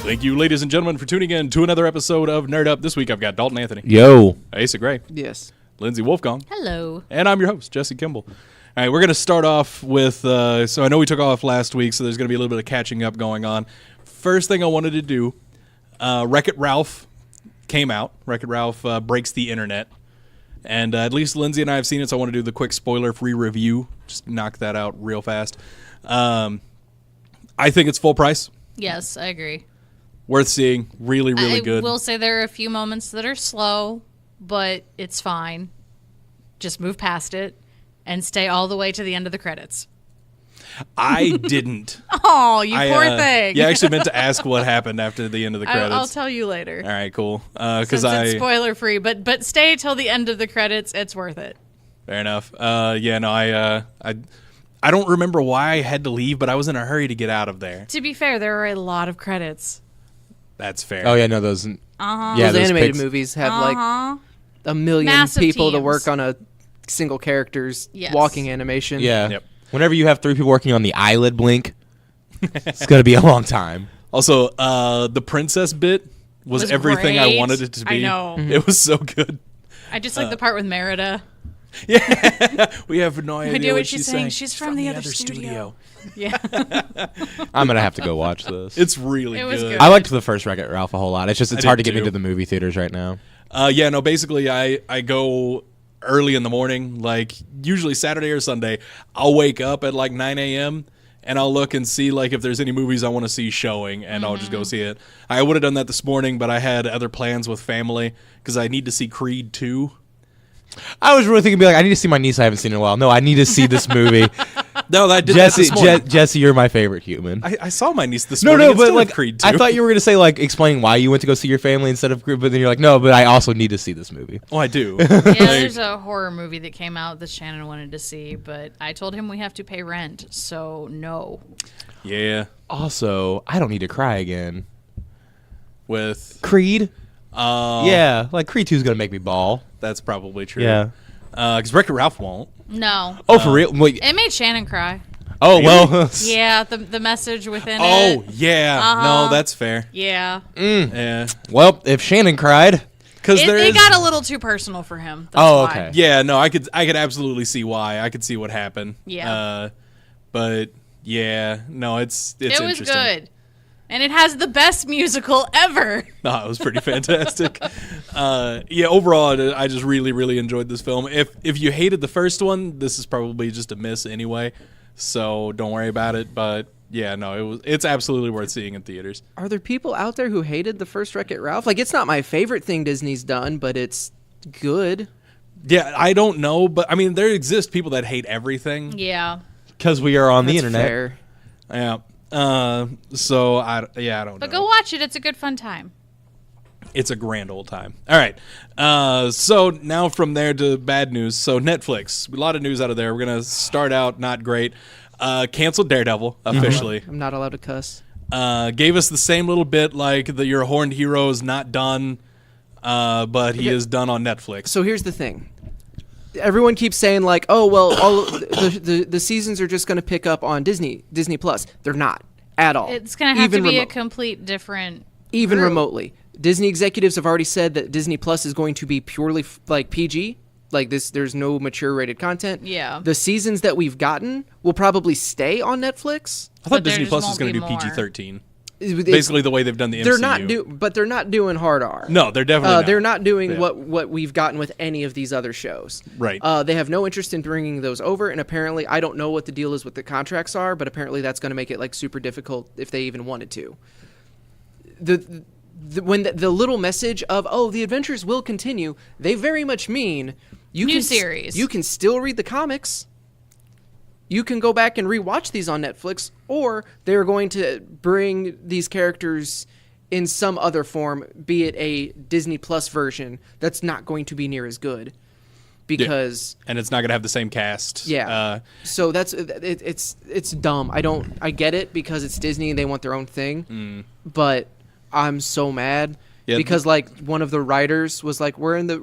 Thank you, ladies and gentlemen, for tuning in to another episode of Nerd Up. This week I've got Dalton Anthony, Yo. Asa Gray, Yes. Lindsay Wolfgong, Hello. and I'm your host, Jesse Kimball. All right, we're going to start off with, so I know we took off last week, so there's going to be a little bit of catching up going on. First thing I wanted to do, Wreck-It Ralph came out. Wreck-It Ralph breaks the internet. And at least Lindsay and I have seen it, so I want to do the quick spoiler-free review. Just knock that out real fast. I think it's full price. Yes, I agree. Worth seeing. Really, really good. I will say there are a few moments that are slow, but it's fine. Just move past it and stay all the way to the end of the credits. I didn't. Oh, you poor thing. Yeah, I actually meant to ask what happened after the end of the credits. I'll tell you later. All right, cool. Since Because it's spoiler free, but stay till the end of the credits. It's worth it. Fair enough. I don't remember why I had to leave, but I was in a hurry to get out of there. To be fair, there are a lot of credits. That's fair. Oh, yeah, no, those... Uh-huh. Yeah, Those animated pics- movies have like a million Massive people to teams. work on a single character's Yes. walking animation. Yeah. Yep. Whenever you have 3 people working on the eyelid blink, it's going to be a long time. Also, the princess bit was everything I great. wanted it to be. I know. It was so good. I just like the part with Merida. We have no idea, idea what what she's saying. She's from the other studio. Yeah. I'm going to have to go watch this. It's really It was good. good. I liked the first Wreck-It Ralph a whole lot. It's just it's I hard to did get too. into the movie theaters right now. Basically, I go early in the morning, like usually Saturday or Sunday. I'll wake up at like 9 a.m., and I'll look and see like if there's any movies I want to see showing, and I'll just go see it. I would have done that this morning, but I had other plans with family because I need to see Creed 2. I was really thinking, I need to see my niece I haven't seen in a while. No, I need to see this movie. No, I did that this morning. Jesse, you're my favorite human. I saw my niece this No, morning. but instead like, of Creed 2. I thought you were going to say, like, explain why you went to go see your family instead of Creed, but then you're like, no, but I also need to see this movie. Oh, I do. Yeah, there's a horror movie that came out that Shannon wanted to see, but I told him we have to pay rent, so no. Yeah, Also, I don't need to cry again. with Creed? Yeah, like, Creed 2 is going to make me bawl. that's probably true. Yeah. Because Wreck-It Ralph won't. No. Oh, for real? Wait. It made Shannon cry. Oh, well. Yeah, the message within Oh it. yeah, no, that's fair. Yeah. Yeah, Well, if Shannon cried. because It got a little too personal for him. That's Oh, why. okay. Yeah, no, I could absolutely see why. I could see what happened. Yeah. But yeah, no, it's It was interesting. good. And it has the best musical ever. No, it was pretty fantastic. Overall, I just really, really enjoyed this film. If you hated the first one, this is probably just a miss anyway. So don't worry about it. But yeah, no, it's absolutely worth seeing in theaters. Are there people out there who hated the first Wreck-It Ralph? Like, it's not my favorite thing Disney's done, but it's good. Yeah, I don't know, but I mean, there exist people that hate everything. Yeah. Because we are on the That's internet. fair. Yeah. So I don't know. But go watch it. It's a good fun time. It's a grand old time. All right. So now from there to bad news. So Netflix, a lot of news out of there. We're going to start out not great. Canceled Daredevil officially. I'm not allowed to cuss. Gave us the same little bit like your horned hero is not done, but he is done on Netflix. So here's the thing. Everyone keeps saying like, oh well, all the seasons are just going to pick up on Disney Plus. They're not at all. It's going to have to Even be a remote- complete different. even group. remotely. Disney executives have already said that Disney Plus is going to be purely like PG. Like this, there's no mature rated content. Yeah. The seasons that we've gotten will probably stay on Netflix. I thought But there Disney just Plus was won't going to be do more. PG-13. It's- Basically the way they've done the MCU. but they're not doing hard R. No, they're definitely not. They're not doing Yeah. what we've gotten with any of these other shows. Right. They have no interest in bringing those over, and apparently, I don't know what the deal is with the contracts are, but apparently that's going to make it like super difficult if they even wanted to. When the little message of the adventures will continue, they very much mean New series. You can still read the comics. You can go back and rewatch these on Netflix, or they're going to bring these characters in some other form, be it a Disney Plus version that's not going to be near as good, because and it's not going to have the same cast. so that's it's dumb. I get it because it's Disney and they want their own thing, but I'm so mad. Yeah, because like one of the writers was like, we're in the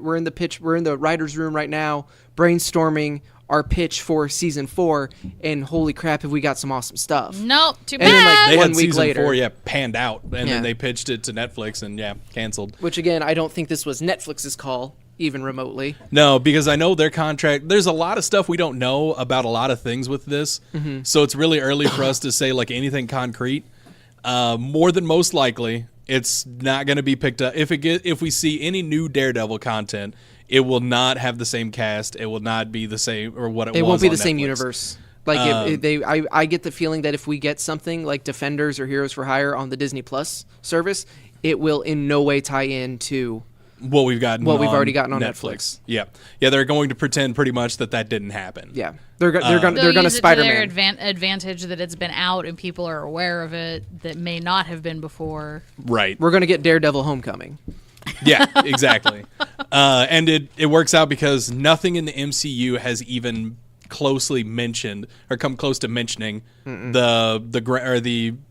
writers' room right now brainstorming our pitch for season 4, and holy crap, have we got some awesome stuff. Nope, too And then, bad. like, they one had week season later. 4, panned out, and Yeah. then they pitched it to Netflix, and canceled. Which again, I don't think this was Netflix's call, even remotely. No, because I know their contract. There's a lot of stuff we don't know about a lot of things with this, so it's really early for us to say like anything concrete. More than most likely, it's not going to be picked up. If we see any new Daredevil content, it will not have the same cast. It will not be the same or what it was. It won't be on the same Netflix. universe. Like I get the feeling that if we get something like Defenders or Heroes for Hire on the Disney Plus service, it will in no way tie in to What we've gotten. What we've on already gotten on Netflix. Yeah. They're going to pretend pretty much that didn't happen. yeah. They're They'll gonna use it to Spider-Man. their advantage that it's been out and people are aware of it that may not have been before. Right. We're gonna get Daredevil Homecoming. Yeah, exactly. And it works out because nothing in the MCU has even closely mentioned or come close to mentioning the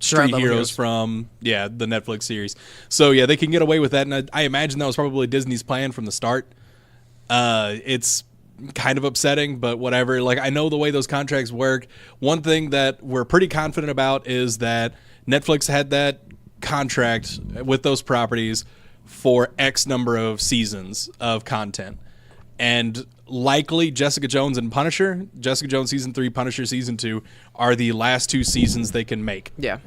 street Level heroes heroes. from the Netflix series. So they can get away with that, and I imagine that was probably Disney's plan from the start. It's kind of upsetting, but whatever. Like, I know the way those contracts work. One thing that we're pretty confident about is that Netflix had that contract with those properties for X number of seasons of content. And likely Jessica Jones and Punisher, Jessica Jones season 3, Punisher season 2, are the last 2 seasons they can make. Yeah.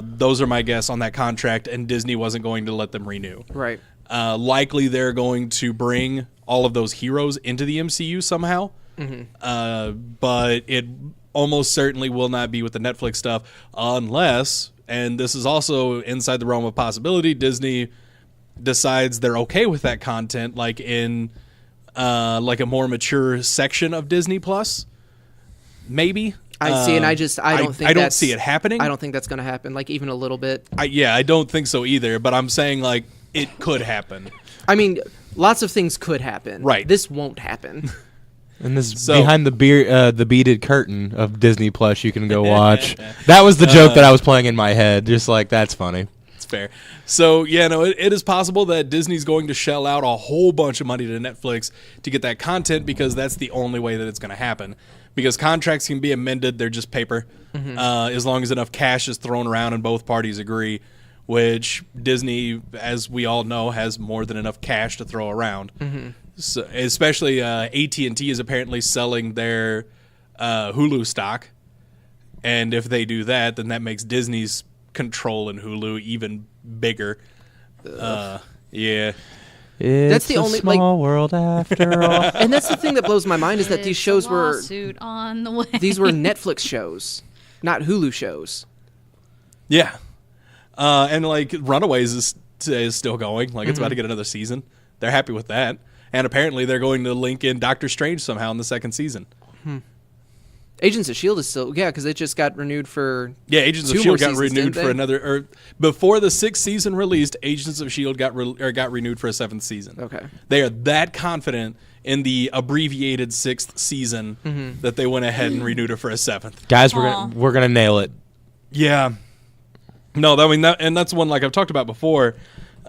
Those are my guess on that contract, and Disney wasn't going to let them renew. Right. Likely they're going to bring all of those heroes into the MCU somehow. But it almost certainly will not be with the Netflix stuff unless, and this is also inside the realm of possibility, Disney decides they're okay with that content, like in like a more mature section of Disney Plus. Maybe. I see, and I don't think I don't see it happening. I don't think that's gonna happen. Like even a little bit. I don't think so either, but I'm saying like it could happen. I mean, lots of things could happen. Right. This won't happen. And this So- behind the beaded curtain of Disney Plus you can go watch. That was the joke that I was playing in my head. Just like, that's funny. It's fair. So, it is possible that Disney's going to shell out a whole bunch of money to Netflix to get that content because that's the only way that it's going to happen. Because contracts can be amended, they're just paper, as long as enough cash is thrown around and both parties agree, which Disney, as we all know, has more than enough cash to throw around. So, especially AT&T is apparently selling their Hulu stock, and if they do that, then that makes Disney's control in Hulu even bigger. Yeah. It's the a only, like- small world after all. And that's the thing that blows my mind is that these It's a shows were lawsuit on the way. these were Netflix shows, not Hulu shows. Yeah. And like Runaways is still going. Like it's about to get another season. They're happy with that. And apparently they're going to link in Doctor Strange somehow in the second season. Agents of S.H.I.E.L.D. is still, because it just got renewed for. Yeah, Agents of 2 more S.H.I.E.L.D. got seasons, renewed didn't for they? another, or before the 6th season released, Agents of S.H.I.E.L.D. got renewed for a 7th season. Okay. They are that confident in the abbreviated 6th season that they went ahead and renewed it for a 7th. Guys, Aw. we're gonna nail it. Yeah. No, and that's one like I've talked about before.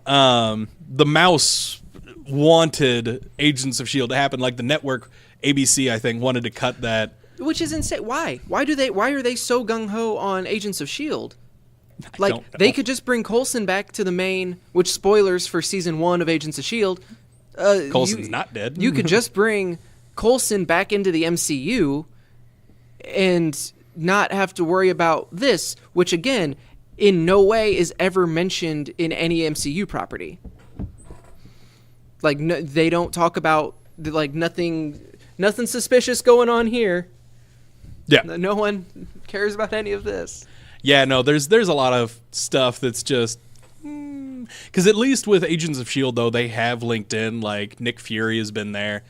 The Mouse wanted Agents of S.H.I.E.L.D. to happen. Like the network, ABC, I think, wanted to cut that. Which is insane. Why? Why are they so gung ho on Agents of S.H.I.E.L.D.? Like don't know. they could just bring Coulson back to the main. Which spoilers for season 1 of Agents of S.H.I.E.L.D. Coulson's not dead. You could just bring Coulson back into the MCU and not have to worry about this, which again, in no way is ever mentioned in any MCU property. Like no, they don't talk about like nothing suspicious going on here. Yeah. No one cares about any of this. Yeah, no, there's a lot of stuff that's just because at least with Agents of S.H.I.E.L.D., though, they have linked in, like Nick Fury has been there.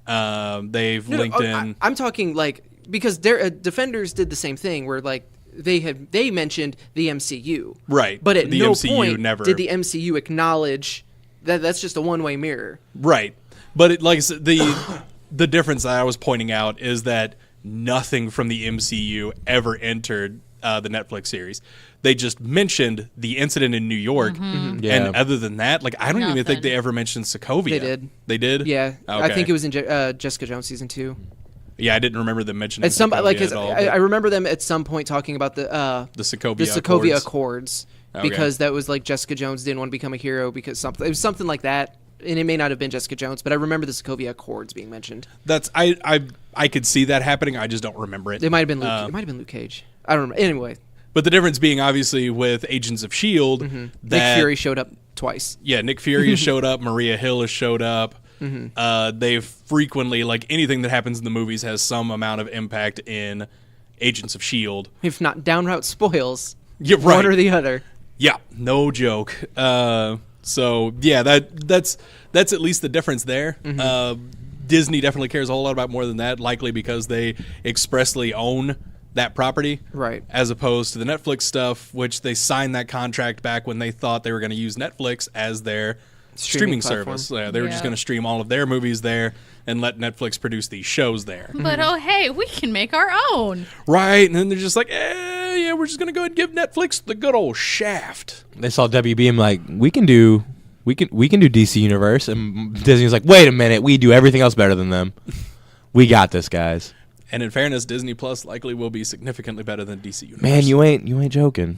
They've linked in. I'm talking like because their Defenders did the same thing where like they mentioned the MCU, Right. But at The no MCU point never- did the MCU acknowledge that that's just a one-way mirror. Right. But like I said, the difference that I was pointing out is that nothing from the MCU ever entered the Netflix series. They just mentioned the incident in New York, Yeah. and other than that, like I don't even think Nothing. they ever mentioned Sokovia. They did. They did. Yeah, I Okay. think it was in Jessica Jones season 2. Yeah, I didn't remember them mentioning At some Sokovia like at all. I remember them at some point talking about the Sokovia Sokovia Accords. Accords Okay. because that was like Jessica Jones didn't want to become a hero because something it was something like that, and it may not have been Jessica Jones, but I remember the Sokovia Accords being mentioned. That's I could see that happening. I just don't remember it. It might have been Luke. It might have been Luke Cage. I don't remember. Anyway, But the difference being obviously with Agents of Shield, that Nick Fury showed up twice. Yeah, Nick Fury has showed up. Maria Hill has showed up. They've frequently, like anything that happens in the movies, has some amount of impact in Agents of Shield. If not downright spoils, Yeah, right. one or the other. Yeah, no joke. So yeah, that's at least the difference there. Disney definitely cares a whole lot about more than that, likely because they expressly own that property, Right. As opposed to the Netflix stuff, which they signed that contract back when they thought they were going to use Netflix as their streaming platform. service. Yeah, they were just Yeah. going to stream all of their movies there and let Netflix produce these shows there. But oh hey, we can make our own. Right, and then they're just like, yeah, we're just going to go ahead and give Netflix the good old shaft. They saw WB and like, we can do DC Universe, and Disney was like, wait a minute, we do everything else better than them. We got this, guys. And in fairness, Disney Plus likely will be significantly better than DC Universe. Man, you ain't joking.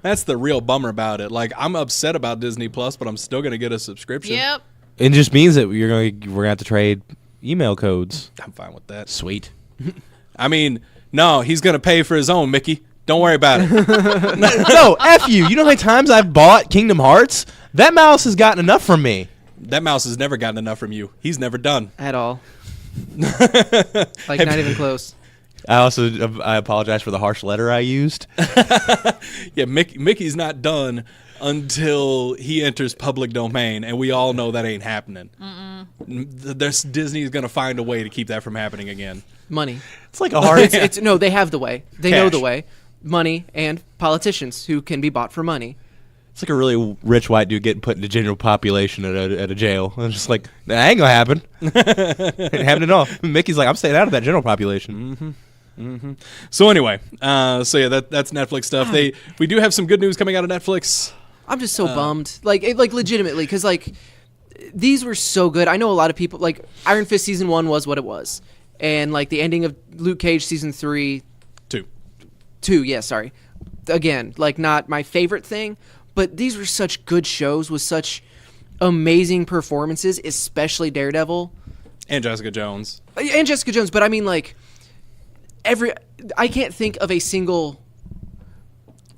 That's the real bummer about it. Like, I'm upset about Disney Plus, but I'm still going to get a subscription. Yep. It just means that we're gonna have to trade email codes. I'm fine with that. Sweet. I mean, no, he's going to pay for his own, Mickey. Don't worry about it. No, F you. You know how many times I've bought Kingdom Hearts? That mouse has gotten enough from me. That mouse has never gotten enough from you. He's never done. At all. Like, not even close. I apologize for the harsh letter I used. Yeah, Mickey's not done until he enters public domain, and we all know that ain't happening. Disney's going to find a way to keep that from happening again. Money. It's like a hard. No, they have the way. They know Cash. the way. Money and politicians who can be bought for money. It's like a really rich white dude getting put into general population at a jail. And it's just like, that ain't gonna happen. Ain't happening at all. Mickey's like, I'm staying out of that general population. So anyway, that's Netflix stuff. We do have some good news coming out of Netflix. I'm just so bummed. Like legitimately, because like these were so good. I know a lot of people like Iron Fist season 1 was what it was, and like the ending of Luke Cage season 3, 2. Yeah, sorry. Again, like not my favorite thing, but these were such good shows with such amazing performances, especially Daredevil And Jessica Jones. and Jessica Jones. But I mean, like I can't think of a single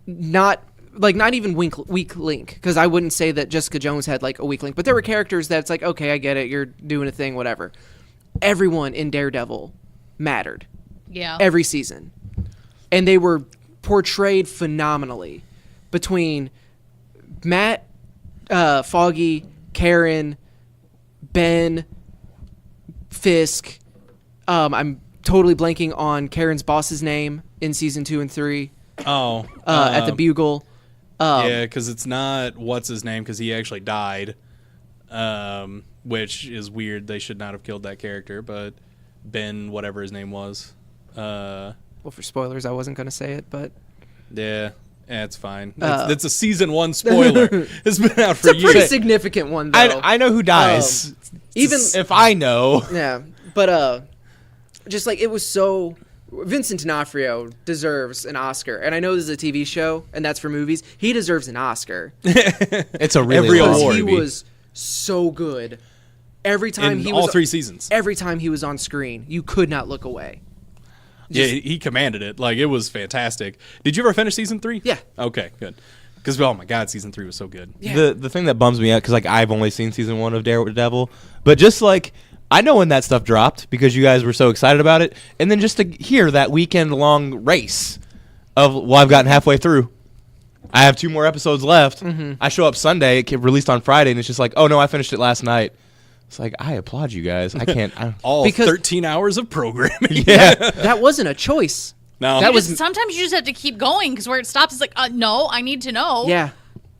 not even weak link, because I wouldn't say that Jessica Jones had like a weak link, but there were characters that's like, okay, I get it, you're doing a thing, whatever. Everyone in Daredevil mattered Yeah. every season, and they were portrayed phenomenally between Matt, Foggy, Karen, Ben, Fisk. I'm totally blanking on Karen's boss's name in season 2 and 3. Oh. At the Bugle. Yeah, because it's not what's his name, because he actually died, which is weird. They should not have killed that character, but Ben, whatever his name was. Well, for spoilers, I wasn't going to say it, but Yeah, it's fine. It's a season 1 spoiler. It's been out for it's a pretty years. significant one, though. I know who dies. even if I know. yeah, but just like it was so. Vincent D'Onofrio deserves an Oscar, and I know this is a TV show, and that's for movies. He deserves an Oscar. It's a really Every long award. He movie. was so good. Every time in he all was 3 seasons. every time he was on screen, you could not look away. Yeah, he commanded it. Like, it was fantastic. Did you ever finish season 3? Yeah. Okay, good. Because, oh my God, season 3 was so good. Yeah. The thing that bums me out, because like I've only seen season 1 of Daredevil, but just like I know when that stuff dropped because you guys were so excited about it, and then just to hear that weekend-long race of, well, I've gotten halfway through. I have 2 more episodes left. I show up Sunday, it get released on Friday, and it's just like, oh no, I finished it last night. It's like, I applaud you guys. I can't. All Because- 13 hours of programming. Yeah. That wasn't a choice. No. That was Sometimes you just have to keep going because where it stops, it's like, no, I need to know. yeah,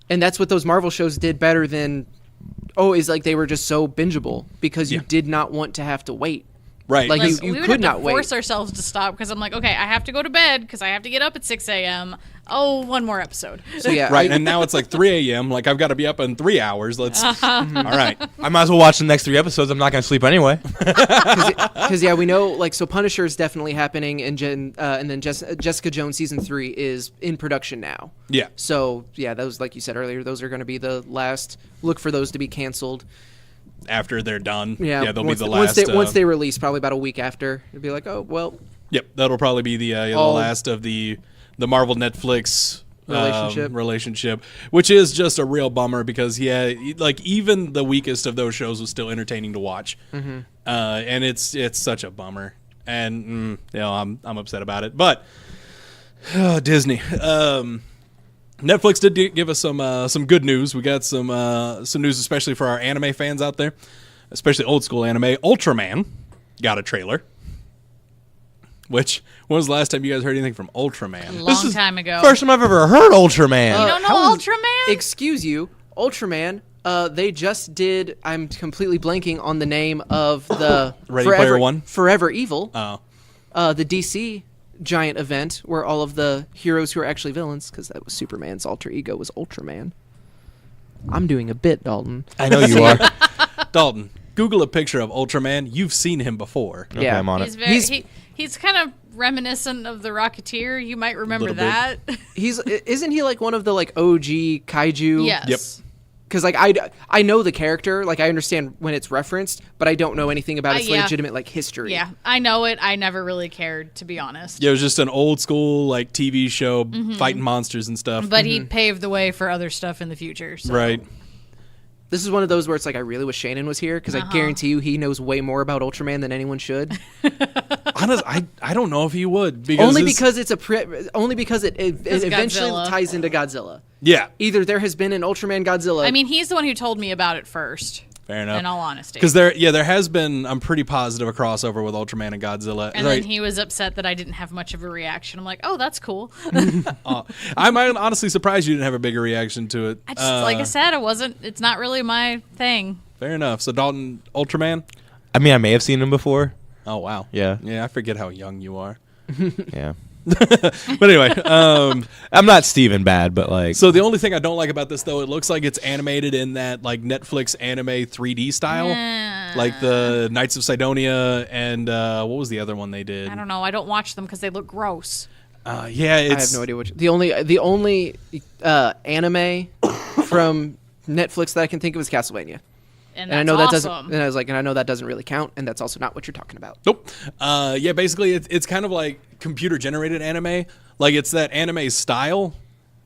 and that's what those Marvel shows did better than. Oh, is like they were just so bingeable because you Yeah. did not want to have to wait. Right. Like, Like, you we would could have not to wait. force ourselves to stop because I'm like, okay, I have to go to bed because I have to get up at 6 a.m. Oh, one more episode. So yeah, Right, and now it's like 3 a.m. Like I've got to be up in 3 hours. Let's. All right. I might as well watch the next 3 episodes. I'm not going to sleep anyway. because we know like so Punisher is definitely happening, and then Jessica Jones season 3 is in production now. Yeah. So yeah, those, like you said earlier, those are going to be the last. Look for those to be canceled. After they're done. Yeah, they'll once be the once last. once they release, probably about a week after, it'll be like, oh well, Yep, that'll probably be the All- last of the Marvel Netflix Relationship. which is just a real bummer because like even the weakest of those shows was still entertaining to watch, and it's such a bummer, and I'm upset about it, but Disney. Netflix did give us some good news. We got some news, especially for our anime fans out there, especially old school anime. Ultraman got a trailer. When was the last time you guys heard anything from Ultraman? Long time ago. First time I've ever heard Ultraman. You don't know how is- Ultraman? excuse you, Ultraman. They just did. I'm completely blanking on the name of the Ready Player One? Forever Evil. Oh, The DC giant event where all of the heroes who are actually villains, because that was Superman's alter ego, was Ultraman. I'm doing a bit, Dalton. I know you are. Dalton, Google a picture of Ultraman. You've seen him before. Okay, Yeah. I'm on He's it. very he's kind of reminiscent of the Rocketeer. You might remember Little bit. that. Isn't he like one of the like OG kaiju? Yes. Yep. Because like I know the character, like I understand when it's referenced, but I don't know anything about its yeah. legitimate like history. Yeah, I know it. I never really cared, to be honest. Yeah, it was just an old school like TV show fighting monsters and stuff. But he paved the way for other stuff in the future. So. Right. This is one of those where it's like I really wish Shannon was here because I guarantee you he knows way more about Ultraman than anyone should. Honest, I don't know if he would because only this- because it eventually Godzilla. ties into Godzilla. yeah, Either there has been an Ultraman Godzilla. I mean, he's the one who told me about it first. fair enough. In all honesty. Because there has been, I'm pretty positive, a crossover with Ultraman and Godzilla. And Right. then he was upset that I didn't have much of a reaction. I'm like, oh, that's cool. I'm honestly surprised you didn't have a bigger reaction to it. I just, like I said, it's not really my thing. Fair enough. So Dalton, Ultraman. I mean, I may have seen him before. Oh wow. Yeah. Yeah, I forget how young you are. Yeah. But anyway, I'm not Steven bad, but like. so the only thing I don't like about this though, it looks like it's animated in that like Netflix anime 3D style, like the Knights of Sidonia and what was the other one they did? I don't know. I don't watch them because they look gross. Yeah, I it's have no idea which. The only anime from Netflix that I can think of is Castlevania. And And I that's know that awesome. doesn't. And I was like, and I know that doesn't really count, and that's also not what you're talking about. Nope. Yeah, basically it's kind of like computer generated anime. Like it's that anime style,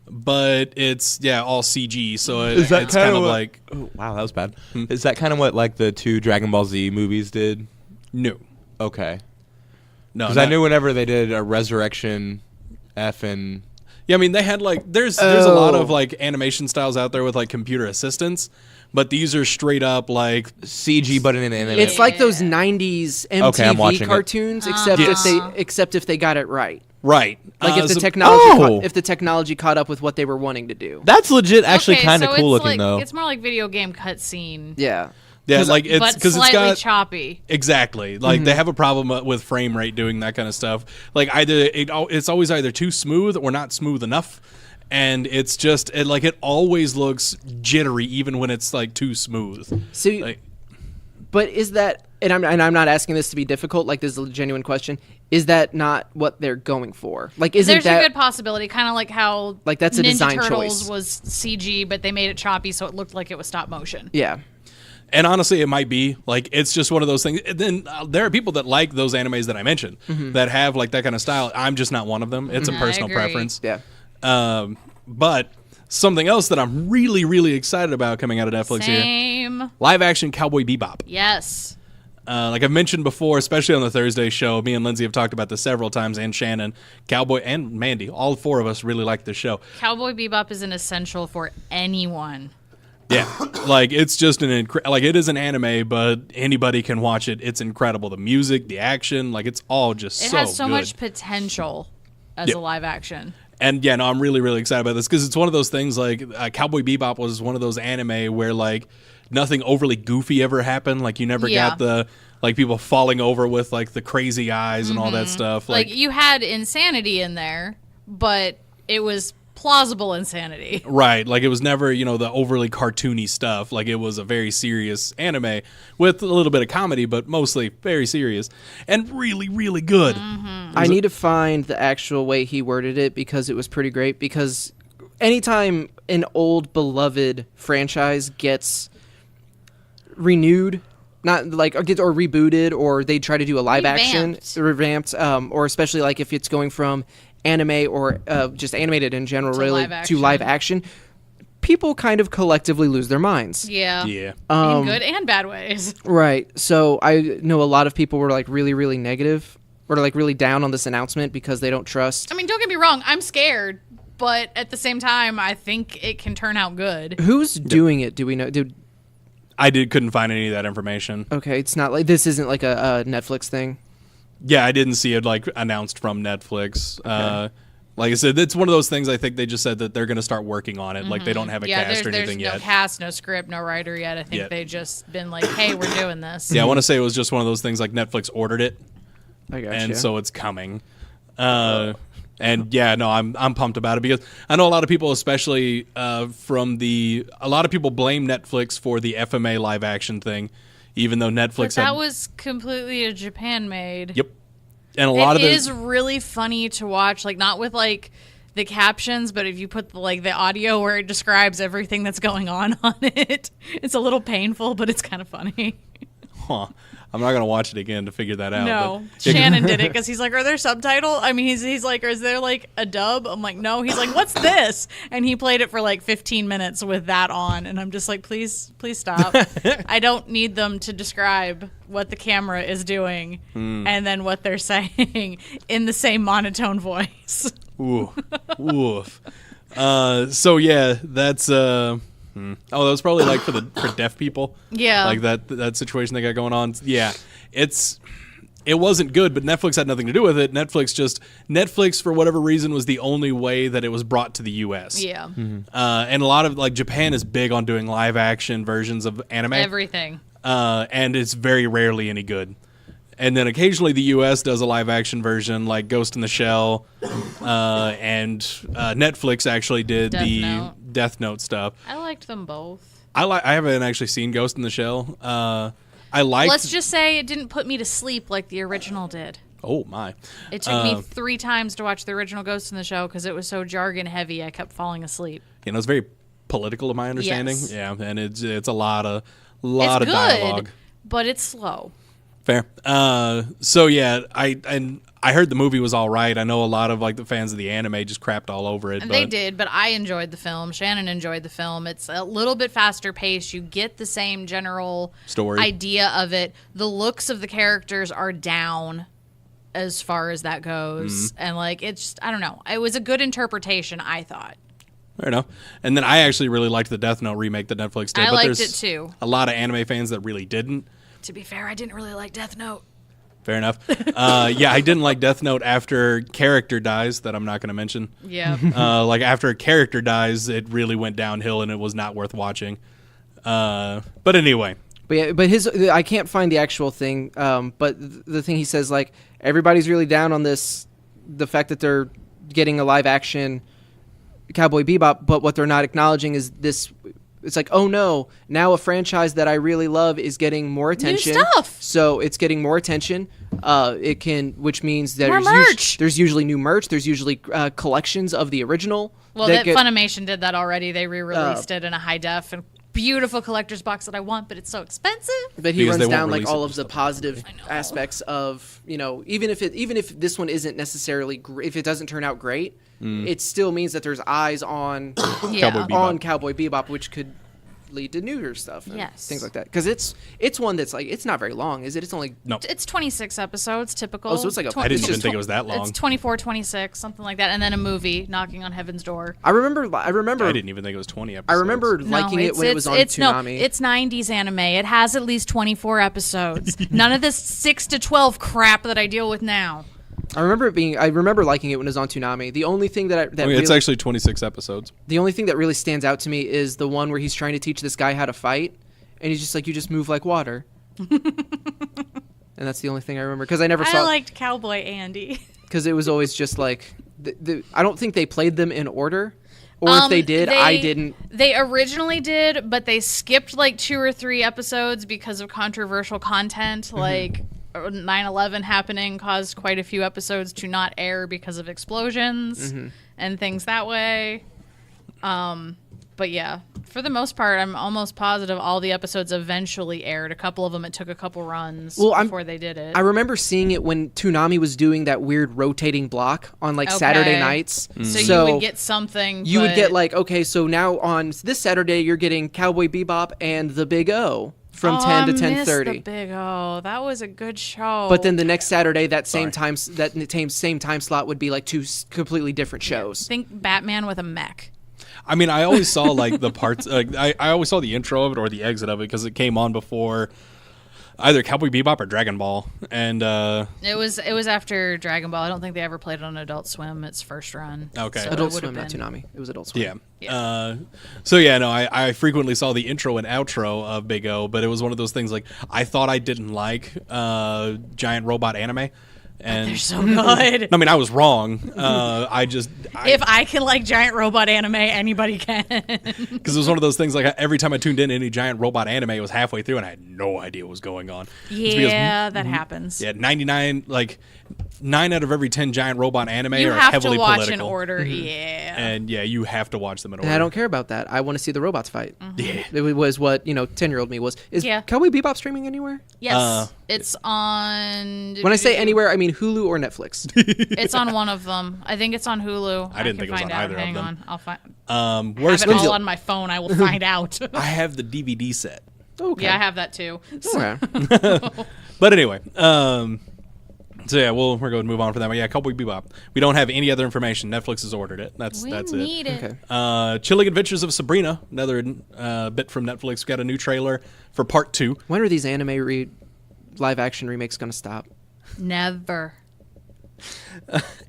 but it's all CG. So it's kind of like Oh, wow, that was bad. Is that kind of what like the 2 Dragon Ball Z movies did? no, Okay. no. Because I knew whenever they did a Resurrection F and Yeah, I mean they had like there's a lot of Oh. like animation styles out there with like computer assistants, but these are straight up like CG, but in an anime. It's like those '90s Okay, I'm watching MTV it. cartoons, except Yes. if they got it right. right. Like if the so- technology Oh! if the technology caught up with what they were wanting to do. That's legit. Actually, Okay, kind of so cool it's looking like, though. It's more like video game cutscene, Yeah. yeah, like it's but because it's slightly got choppy. exactly like they have a problem with frame rate doing that kind of stuff. Like either it's always either too smooth or not smooth enough. And it's just it always looks jittery even when it's like too smooth. So, Like, but is that? And I'm not asking this to be difficult. Like this is a genuine question. Is that not what they're going for? Like, isn't There's that a good possibility, kind of like how Like, that's a Ninja design Turtles choice. was CG, but they made it choppy, so it looked like it was stop motion. Yeah. and honestly, it might be like it's just one of those things. And then there are people that like those animes that I mentioned that have like that kind of style. I'm just not one of them. It's a I personal agree. preference. Yeah. But something else that I'm really, really excited about coming out of Netflix here: Same. live action Cowboy Bebop. Yes. Like I've mentioned before, especially on the Thursday show, me and Lindsay have talked about this several times, and Shannon, Cowboy, and Mandy. All 4 of us really like this show. Cowboy Bebop is an essential for anyone. Yeah, like it's just like it is an anime, but anybody can watch it. It's incredible. The music, the action, like it's all just It so has so good. much potential as Yep. a live action. And yeah, no, I'm really, really excited about this because it's one of those things like Cowboy Bebop was one of those anime where like nothing overly goofy ever happened. Like you never Yeah. got the like people falling over with like the crazy eyes and all that stuff. Like you had insanity in there, but it was plausible insanity. Right, like it was never, the overly cartoony stuff. Like it was a very serious anime with a little bit of comedy, but mostly very serious and really, really good. I need to find the actual way he worded it because it was pretty great. Because anytime an old beloved franchise gets renewed, not like or rebooted, or they try to do a live action revamped, or especially like if it's going from anime or just animated in general, To really live to action. live action, people kind of collectively lose their minds. Yeah. Yeah. In good and bad ways. Right. So I know a lot of people were like really, really negative, or like really down on this announcement because they don't trust. I mean, don't get me wrong, I'm scared, but at the same time, I think it can turn out good. Who's doing it? Do we know? Couldn't find any of that information. Okay, it's not like this isn't like a Netflix thing. Yeah, I didn't see it like announced from Netflix. Like I said, it's one of those things. I think they just said that they're going to start working on it. Like they don't have a Yeah, cast or there's anything no yet. cast, no script, no writer yet. I think Yet. they just been like, hey, we're doing this. Yeah, I want to say it was just one of those things like Netflix ordered it, I got and so it's coming. And yeah, no, I'm pumped about it because I know a lot of people, especially a lot of people blame Netflix for the FMA live action thing, even though Netflix But that was completely a Japan made. Yep. And a lot It of is really funny to watch, like not with like the captions, but if you put the audio where it describes everything that's going on it, it's a little painful, but it's kind of funny. Huh. I'm not gonna watch it again to figure that out. No, but- Shannon did it because he's like, "Are there subtitles?" I mean, he's like, "Is there like a dub?" I'm like, "No." He's like, "What's this?" And he played it for like 15 minutes with that on, and I'm just like, "Please, please stop." I don't need them to describe what the camera is doing and then what they're saying in the same monotone voice. Ooh, oof. So yeah, that's Oh, that was probably like for deaf people. Yeah. Like that situation they got going on. Yeah, it wasn't good, but Netflix had nothing to do with it. Netflix for whatever reason was the only way that it was brought to the U.S. Yeah, And a lot of like Japan is big on doing live action versions of anime. everything. And it's very rarely any good. And then occasionally the U.S. does a live action version, like Ghost in the Shell, and Netflix actually did the Note. Death Note stuff. I liked them both. I haven't actually seen Ghost in the Shell. I liked. Let's just say it didn't put me to sleep like the original did. Oh my! It took me 3 times to watch the original Ghost in the Shell because it was so jargon heavy. I kept falling asleep. It's very political, to my understanding. Yes. Yeah, and it's a lot of It's good, dialogue. but it's slow. Fair. So yeah, I heard the movie was all right. I know a lot of like the fans of the anime just crapped all over it. And but they did, but I enjoyed the film. Shannon enjoyed the film. It's a little bit faster paced. You get the same general Story. idea of it. The looks of the characters are down as far as that goes. Mm-hmm. And like it's just, I don't know. It was a good interpretation, I thought. Fair enough. And then I actually really liked the Death Note remake that Netflix did. I but liked there's it too. A lot of anime fans that really didn't. To be fair, I didn't really like Death Note. Fair enough. Yeah, I didn't like Death Note after character dies that I'm not going to mention. Yeah. Like after a character dies, it really went downhill and it was not worth watching. But anyway, But I can't find the actual thing. But the thing he says, like, everybody's really down on this, the fact that they're getting a live action Cowboy Bebop, but what they're not acknowledging is this. It's like, oh no, now a franchise that I really love is getting more attention. stuff. So it's getting more attention. Which means that More merch. there's usually new merch. There's usually collections of the original. Well, that get- Funimation did that already. They re-released it in a high def and beautiful collector's box that I want, but it's so expensive. But he Because they runs won't down like release all it of the positive aspects of, even if this one isn't necessarily if it doesn't turn out great, it still means that there's eyes on Yeah. Cowboy Bebop. on Cowboy Bebop, which could lead to newer stuff and Yes. things like that. Because it's one that's like, it's not very long, is it? It's only no. It's 26 episodes, typical. Oh, so it's like a- I didn't it's even just think it was that long. It's 24, 26, something like that, and then a movie, Knocking on Heaven's Door. I remember I didn't even think it was 20 episodes. I remember liking it when it was on Toonami. It's 90s anime. It has at least 24 episodes. None of this 6 to 12 crap that I deal with now. I remember liking it when it was on Toonami. The only thing that I mean, it's actually 26 episodes. the only thing that really stands out to me is the one where he's trying to teach this guy how to fight, and he's just like, you just move like water. And that's the only thing I remember because I never I saw. liked Cowboy Andy. Because it was always just like I don't think they played them in order, or if they did, I didn't. They originally did, but they skipped like 2 or 3 episodes because of controversial content. Like 9/11 happening caused quite a few episodes to not air because of explosions and things that way. But yeah, for the most part, I'm almost positive all the episodes eventually aired. A couple of them, it took a couple runs before they did it. I remember seeing it when Toonami was doing that weird rotating block on like Saturday nights. So you would get something. You would get like, okay, so now on this Saturday you're getting Cowboy Bebop and The Big O from 10 to 10:30. The Big O. That was a good show. But then the next Saturday, that same time slot would be like 2 completely different shows. Think Batman with a mech. I mean, I always saw like the parts. I always saw the intro of it or the exit of it because it came on before either Cowboy Bebop or Dragon Ball, and it was after Dragon Ball. I don't think they ever played it on Adult Swim. Its first run. Okay, So Adult it Swim, would've not been- Toonami. It was Adult Swim. Yeah. So yeah, no, I frequently saw the intro and outro of Big O, but it was one of those things like I thought I didn't like giant robot anime. And They're so good. I mean, I was wrong. If I can like giant robot anime, anybody can. Because it was one of those things like every time I tuned in any giant robot anime, it was halfway through and I had no idea what was going on. It's because, Yeah, that happens. yeah, 9 out of every 10 giant robot anime You are have to heavily watch political. in order. Yeah. And yeah, you have to watch them in order. And I don't care about that. I want to see the robots fight. Yeah. It was what 10-year-old me was. Is Yeah. Cowboy Bebop streaming anywhere? Yes, it's on. When I say anywhere, I mean Hulu or Netflix. it's on one of them. I think it's on Hulu. I didn't can think it was find on out. either of Hang them. on, I'll find. Worst Have it all on my phone. I will find out. I have the DVD set. Okay. Yeah, I have that too. Okay. But anyway, so yeah, we're going to move on from that. But yeah, Cowboy Bebop. We don't have any other information. Netflix has ordered it. That's We it. need it. Okay. Chilling Adventures of Sabrina, another bit from Netflix. Got a new trailer for part 2. When are these anime live action remakes going to stop? Never.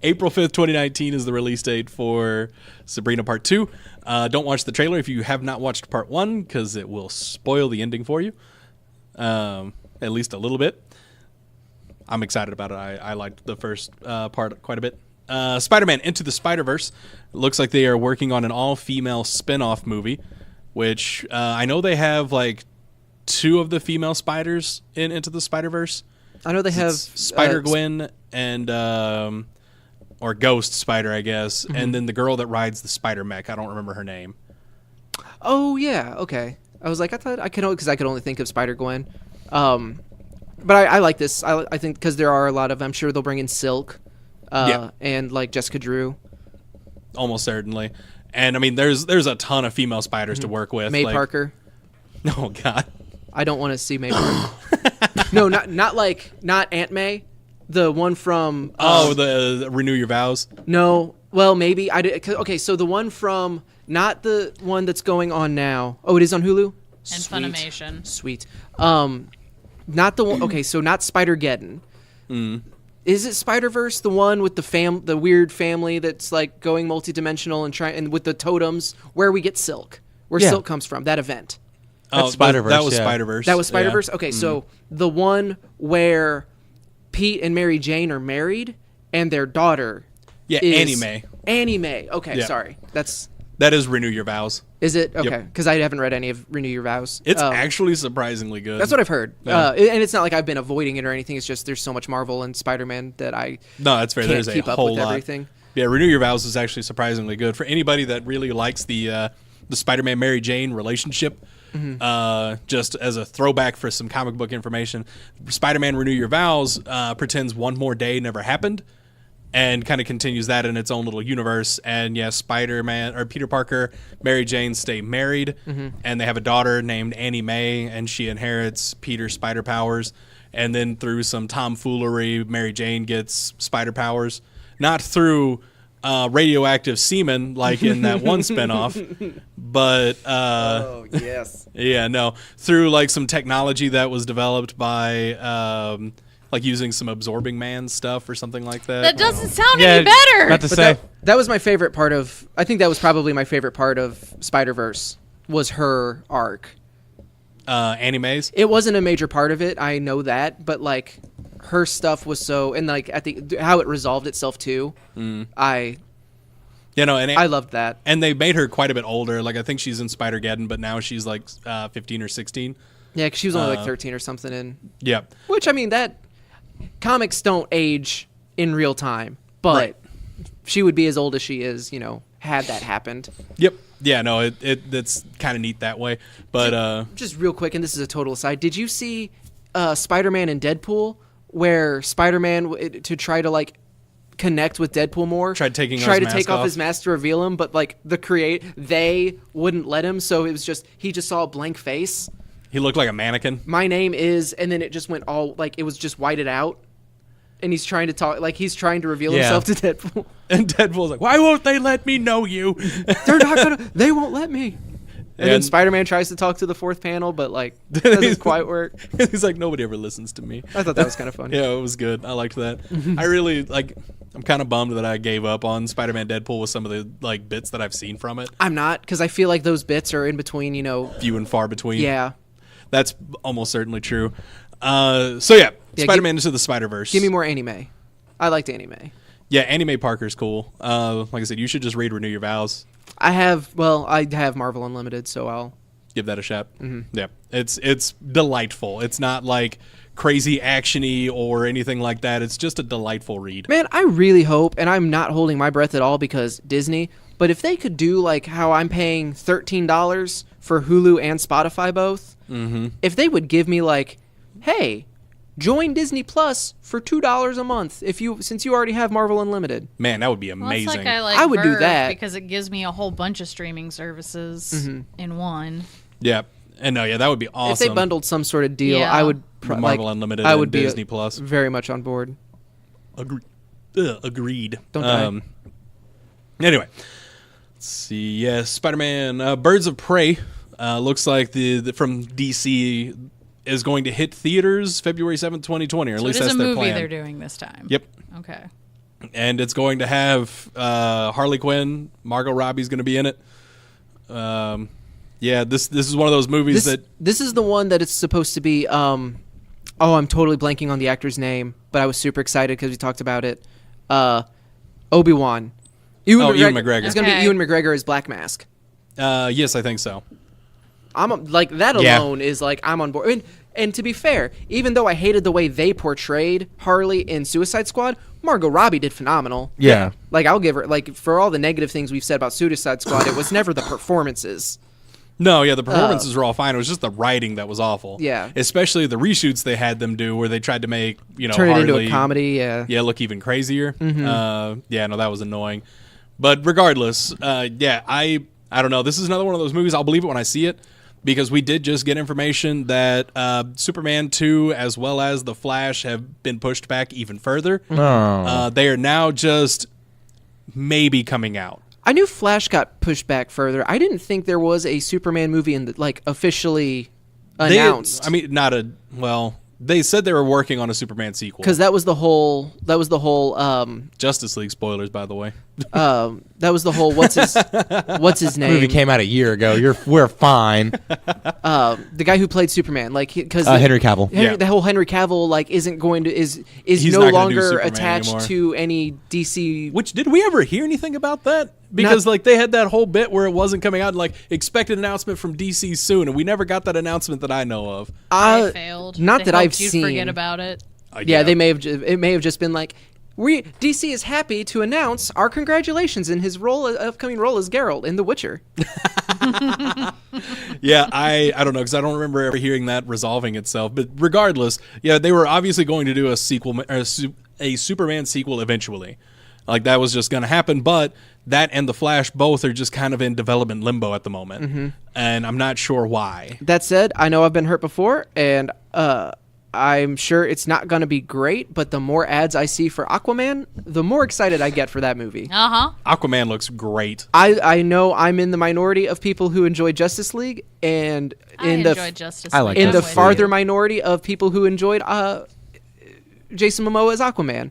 April 5th, 2019 is the release date for Sabrina Part 2. Don't watch the trailer if you have not watched Part 1 because it will spoil the ending for you, at least a little bit. I'm excited about it. I liked the first part quite a bit. Spider-Man Into the Spider-Verse. Looks like they are working on an all-female spin-off movie, which I know they have like 2 of the female spiders in Into the Spider-Verse. I know they have Spider-Gwen and or Ghost Spider, I guess, and then the girl that rides the Spider Mech. I don't remember her name. Oh yeah, okay. I was like, I thought I could because I could only think of Spider-Gwen. But I like this. I think because there are a lot of. I'm sure they'll bring in Silk, and like Jessica Drew, Almost certainly. And I mean, there's a ton of female spiders to work with. May like- Parker. Oh God. I don't want to see May Parker. No, not Aunt May, the one from. The Renew Your Vows. No, well maybe I did. Okay, so the one from not the one that's going on now. Oh, it is on Hulu. And Sweet. Funimation. Sweet. Not the one. Okay, so not Spider-Geddon. Is it Spider-Verse, the one with the weird family that's like going multidimensional and with the totems, where we get Silk, where Yeah. Silk comes from? That event. That's Spider-Verse, That was yeah. Spider-Verse. That was Spider-Verse. Yeah. Okay, so the one where Pete and Mary Jane are married and their daughter. Yeah, is Annie Mae. Annie Mae. Okay, Yeah. sorry. That is Renew Your Vows. Is it okay? Yep. Because I haven't read any of Renew Your Vows. It's actually surprisingly good. That's what I've heard. Yeah. And it's not like I've been avoiding it or anything. It's just there's so much Marvel and Spider-Man that I No, that's fair. can't There's a keep up whole with lot. everything. Yeah, Renew Your Vows is actually surprisingly good for anybody that really likes the Spider-Man Mary Jane relationship. Just as a throwback for some comic book information, Spider-Man Renew Your Vows pretends one more day never happened, and kind of continues that in its own little universe. And yes, Spider-Man or Peter Parker, Mary Jane stay married, and they have a daughter named Annie Mae, and she inherits Peter's spider powers. And then through some tomfoolery, Mary Jane gets spider powers, not through radioactive semen like in that one spinoff, but Oh yes. yeah, no, through like some technology that was developed by like using some Absorbing Man stuff or something like that. That doesn't sound Yeah, any better. about to But say. that was my favorite part of. I think that was probably my favorite part of Spider-Verse was her arc. Animes. It wasn't a major part of it. I know that, but like her stuff was so, and like at the how it resolved itself too. I You know, and I loved that. and they made her quite a bit older. Like I think she's in Spider-Geddon, but now she's like 15 or 16. Yeah, 'cause she was only like 13 or something, and Yeah. which I mean that comics don't age in real time, but Right. she would be as old as she is, you know, had that happened. Yep. Yeah. No, it's kind of neat that way. But Just real quick, and this is a total aside. Did you see Spider-Man and Deadpool, where Spider-Man to try to like connect with Deadpool more, Tried taking tried his to take mask off off. his mask to reveal him, but like they wouldn't let him, so it was just he just saw a blank face. he looked like a mannequin. My name is, and then it just went all like it was just whited out, and he's trying to talk like he's trying to reveal Yeah. himself to Deadpool. And Deadpool's like, "Why won't they let me know you?" They're not gonna. They won't let me. And then And- Spider-Man tries to talk to the fourth panel, but like doesn't quite work. He's like, "Nobody ever listens to me." I thought that was kind of funny. Yeah, it was good. I liked that. I really like. I'm kind of bummed that I gave up on Spider-Man Deadpool with some of the like bits that I've seen from it. I'm not, because I feel like those bits are in between. You know. Few and far between. Yeah. That's almost certainly true. So yeah, Yeah, Spider-Man Into the Spider-Verse. Give me more anime. I liked anime. Yeah, Anime Parker's cool. Like I said, you should just read Renew Your Vows. I have Marvel Unlimited, so I'll. Give that a shot. Yeah, it's delightful. It's not like crazy actiony or anything like that. It's just a delightful read. Man, I really hope, and I'm not holding my breath at all because Disney, but if they could do like how I'm paying $13 for Hulu and Spotify both, if they would give me like, hey, join Disney Plus for $2 a month since you already have Marvel Unlimited. Man, that would be Well, amazing. it's like I like I would do Verve that. because it gives me a whole bunch of streaming services in one. Yeah, and no, yeah, that would be awesome. If they bundled some sort of deal, Yeah. I would Marvel Unlimited I and would be Disney Plus. very much on board. Agreed. Don't die. Anyway, let's see. Yeah, Spider-Man, Birds of Prey. Looks like the from DC is going to hit theaters February 7th, 2020, or at So it least is that's a their movie plan. they're doing this time. Yep. Okay. And it's going to have Harley Quinn. Margot Robbie's going to be in it. Yeah, this is one of those movies This is the one that it's supposed to be. I'm totally blanking on the actor's name, but I was super excited because we talked about it. Obi-Wan. Ewan McGregor. It's gonna be Okay. Ewan McGregor as Black Mask. yes, I think so. I'm like that Yeah. alone is like I'm on board. And to be fair, even though I hated the way they portrayed Harley in Suicide Squad, Margot Robbie did phenomenal. Yeah. Like I'll give her like for all the negative things we've said about Suicide Squad, it was never the performances. No, yeah, the performances were all fine. It was just the writing that was awful. Yeah. Especially the reshoots they had them do where they tried to make, Turn it into Harley, a comedy. Yeah. yeah, look even crazier. Yeah, no, that was annoying. But regardless, yeah, I don't know. This is another one of those movies. I'll believe it when I see it because we did just get information that Superman 2 as well as The Flash have been pushed back even further. They are now just maybe coming out. I knew Flash got pushed back further. I didn't think there was a Superman movie officially announced. They said they were working on a Superman sequel. Because that was the whole. Justice League spoilers, by the way. That was the whole. What's his name? Movie came out a year ago. We're fine. The guy who played Superman, like because Henry Cavill. Yeah. The whole Henry Cavill like isn't going to is He's no not gonna do longer Superman attached anymore. to any DC. Which did we ever hear anything about that? Because like they had that whole bit where it wasn't coming out, and like expected announcement from DC soon, and we never got that announcement that I know of. They failed. Not They that I've hoped you'd seen. forget about it. Yeah, they may have. It may have just been like. DC is happy to announce our congratulations in his upcoming role as Geralt in The Witcher. Yeah, I don't know because I don't remember ever hearing that resolving itself. But regardless, yeah, they were obviously going to do a sequel, a Superman sequel eventually. Like that was just going to happen. But that and The Flash both are just kind of in development limbo at the moment, and I'm not sure why. That said, I know I've been hurt before, and I'm sure it's not going to be great, but the more ads I see for Aquaman, the more excited I get for that movie. Aquaman looks great. I know I'm in the minority of people who enjoy Justice League, and I enjoyed Justice I League. like in the Justice League. farther minority of people who enjoyed Jason Momoa as Aquaman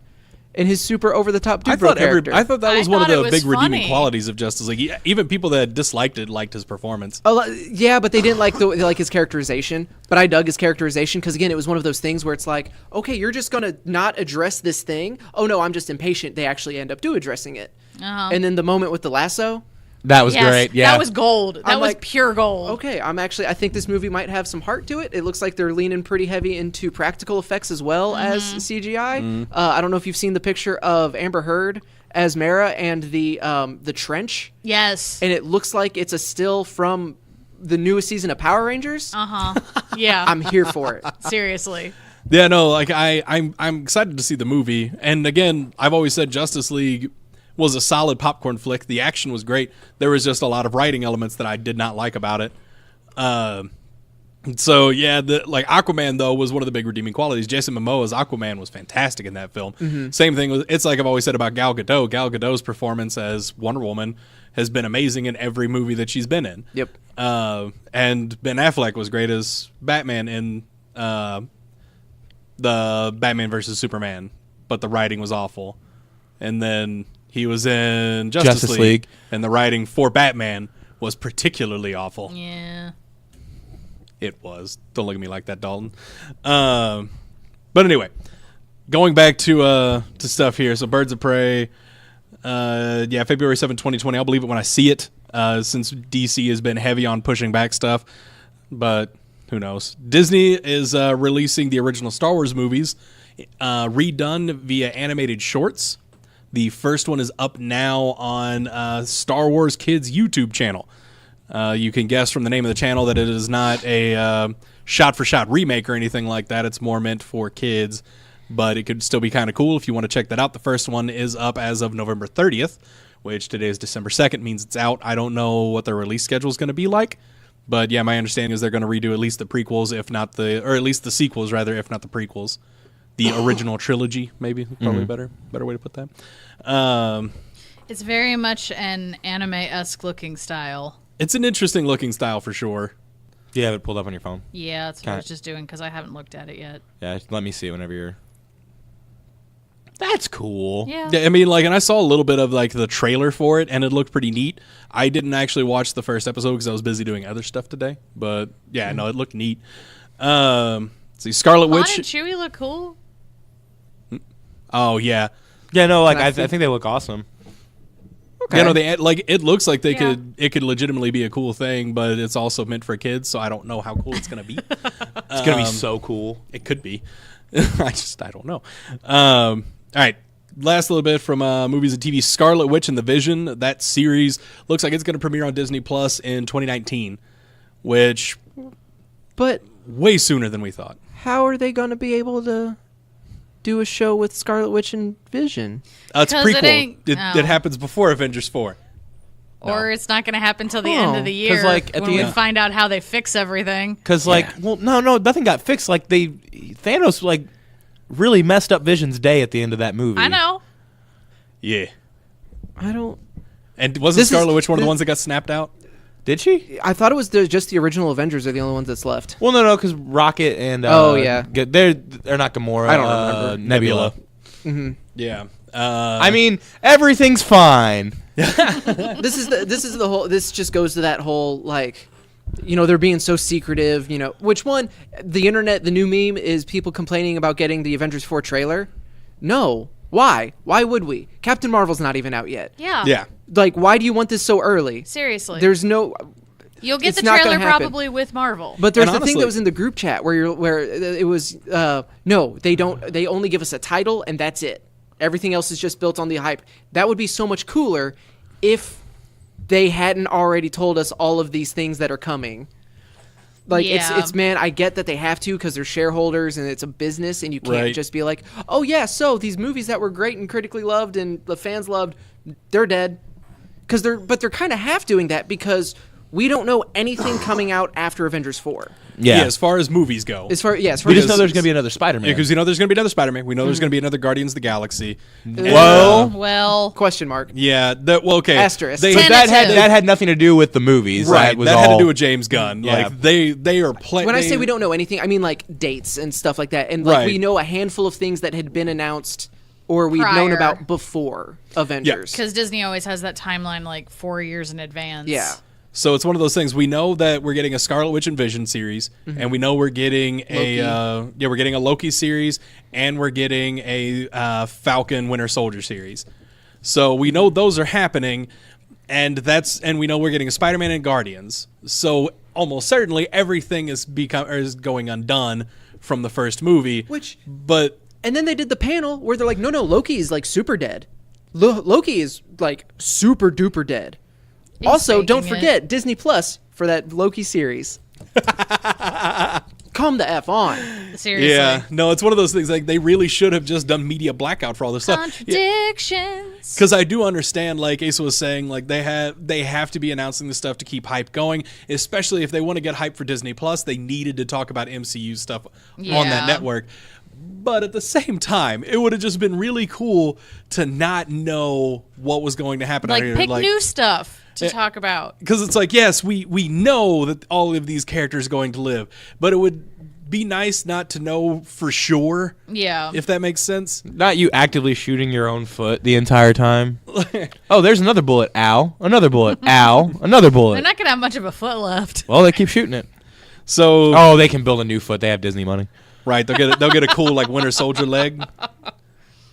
and his super over the top dude character. I thought that was I one of thought it the was big redeeming funny. qualities of Justice League. Even people that disliked it liked his performance. Yeah, but they didn't like his characterization. But I dug his characterization because, again, it was one of those things where it's like, okay, you're just going to not address this thing. Oh, no, I'm just impatient. They actually end up addressing it. Uh-huh. And then the moment with the lasso. That was Yes, great. Yeah. that was gold. That I'm was like, pure gold. Okay, I think this movie might have some heart to it. It looks like they're leaning pretty heavy into practical effects as well as CGI. I don't know if you've seen the picture of Amber Heard as Mara and the trench, Yes. and it looks like it's a still from the newest season of Power Rangers. Yeah. I'm here for it. Seriously. Yeah, no, like I'm excited to see the movie. And again, I've always said Justice League was a solid popcorn flick. The action was great. There was just a lot of writing elements that I did not like about it. So yeah, like Aquaman though was one of the big redeeming qualities. Jason Momoa's Aquaman was fantastic in that film. Same thing with, it's like I've always said about Gal Gadot. Gal Gadot's performance as Wonder Woman has been amazing in every movie that she's been in. Yep. And Ben Affleck was great as Batman in the Batman versus Superman, but the writing was awful. And then he was in Justice League, and the writing for Batman was particularly awful. Yeah. It was. Don't look at me like that, Dalton. But anyway, going back to stuff here. So Birds of Prey, February 7th, 2020. I'll believe it when I see it, since DC has been heavy on pushing back stuff. But who knows? Disney is releasing the original Star Wars movies redone via animated shorts. The first one is up now on Star Wars Kids YouTube channel. You can guess from the name of the channel that it is not a shot-for-shot remake or anything like that. It's more meant for kids, but it could still be kind of cool if you want to check that out. The first one is up as of November 30th, which today is December 2nd, means it's out. I don't know what the release schedule is going to be like, but yeah, my understanding is they're going to redo at least the prequels, or at least the sequels, rather, if not the prequels. The original trilogy, maybe, probably better way to put that. It's very much an anime-esque looking style. It's an interesting looking style for sure. You have it pulled up on your phone. Yeah, that's what I Kinda- was just doing because I haven't looked at it yet. Yeah, let me see it whenever you're. That's cool. Yeah. Yeah, I mean, like, and I saw a little bit of like the trailer for it, and it looked pretty neat. I didn't actually watch the first episode because I was busy doing other stuff today. But yeah, no, it looked neat. See, Scarlet Han Witch. and Chewie look cool. Oh yeah, Yeah, no, like And I I think they look awesome. yeah. No, they like it looks like they Yeah. could legitimately be a cool thing, but it's also meant for kids. So I don't know how cool it's gonna be. It's gonna be so cool. It could be. I don't know. All right. Last little bit from movies and TV. Scarlet Witch and the Vision. That series looks like it's going to premiere on Disney Plus in 2019, which But way sooner than we thought. how are they going to be able to do a show with Scarlet Witch and Vision? It's Because it prequel. ain't- It oh. happens before Avengers 4. Or it's not going to happen till the end Oh, of the 'cause, year like, at when the we end- find out how they fix everything. Cause like, well, no, nothing got fixed. Like Thanos like really messed up Vision's day at the end of that movie. I know. Yeah. I don't. And wasn't This is- Scarlet Witch one of the ones that got snapped out? Did she? I thought it was just the original Avengers are the only ones that's left. Well, no, because Rocket and Oh, yeah. they're not Gamora. I don't remember. Nebula. Yeah. I mean, everything's fine. This is the whole. This just goes to that whole like, they're being so secretive. Which one? The internet. The new meme is people complaining about getting the Avengers 4 trailer. No. Why? Why would we? Captain Marvel's not even out yet. Yeah. yeah. Like, why do you want this so early? Seriously. There's no. You'll get it's the not trailer gonna happen. probably with Marvel. But there's And the thing honestly- that was in the group chat where it was no, they don't. They only give us a title and that's it. Everything else is just built on the hype. That would be so much cooler if they hadn't already told us all of these things that are coming. Like Yeah. it's man, I get that they have to because they're shareholders and it's a business and you can't Right. just be like, oh yeah, so these movies that were great and critically loved and the fans loved, they're dead. But they're kind of half doing that because we don't know anything coming out after Avengers 4. Yeah. as far as movies go. As far we just know there's Because- going to be another Spider-Man. Because there's going to be another Spider-Man. We know there's going to be another Guardians of the Galaxy. Whoa. Well, question mark. Yeah. Okay. Asterisk. They, But that Tentative. had nothing to do with the movies. right. That was That had to all- do with James Gunn. Yeah. Like they are playing. When I say we don't know anything, I mean like dates and stuff like that. And like Right. we know a handful of things that had been announced or we've known Prior. about before Avengers. because Disney always has that timeline like 4 years in advance. Yeah. So it's one of those things. We know that we're getting a Scarlet Witch and Vision series, and we know we're getting we're getting a Loki series, and we're getting a Falcon Winter Soldier series. So we know those are happening, and we know we're getting a Spider-Man and Guardians. So almost certainly everything is going undone from the first movie. But And then they did the panel where they're like, no, Loki is like super dead. Loki is like super duper dead. He's Also, don't faking it. forget Disney Plus for that Loki series. Come the F on. Seriously. yeah, no, it's one of those things. Like they really should have just done media blackout for all this stuff. Contradictions. Because I do understand, like Asa was saying, like they have to be announcing this stuff to keep hype going, especially if they want to get hype for Disney Plus. They needed to talk about MCU stuff on Yeah. that network. But at the same time, it would have just been really cool to not know what was going to happen. Like, out here. pick new stuff to talk about. Because it's like, yes, we know that all of these characters are going to live, but it would be nice not to know for sure. Yeah. If that makes sense. Not you actively shooting your own foot the entire time. Oh, there's another bullet. Ow. Another bullet. Ow. Another They're bullet. not going to have much of a foot left. Well, they keep shooting it. So Oh, they can build a new foot. They have Disney money. right, they'll get a cool like Winter Soldier leg.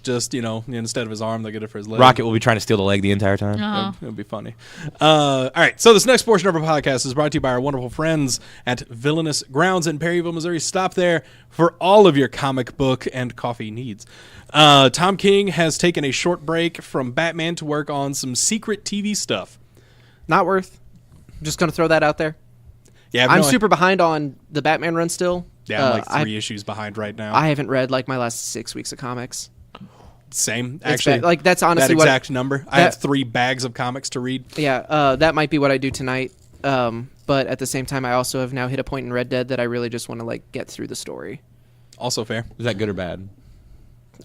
Just instead of his arm, they'll get it for his leg. Rocket will be trying to steal the leg the entire time. Uh-huh. It would be funny. All right, so this next portion of our podcast is brought to you by our wonderful friends at Villainous Grounds in Perryville, Missouri. Stop there for all of your comic book and coffee needs. Tom King has taken a short break from Batman to work on some secret TV stuff. Not worth. I'm just going to throw that out there. Yeah, I'm super behind on the Batman run still. Yeah, I'm like I- 3 issues behind right now. I haven't read like my last 6 weeks of comics. Same, It's actually. bad. Like that's that honestly what. exact number. I have 3 bags of comics to read. Yeah, that might be what I do tonight. But at the same time, I also have now hit a point in Red Dead that I really just want to like get through the story. Also fair. Is that good or bad?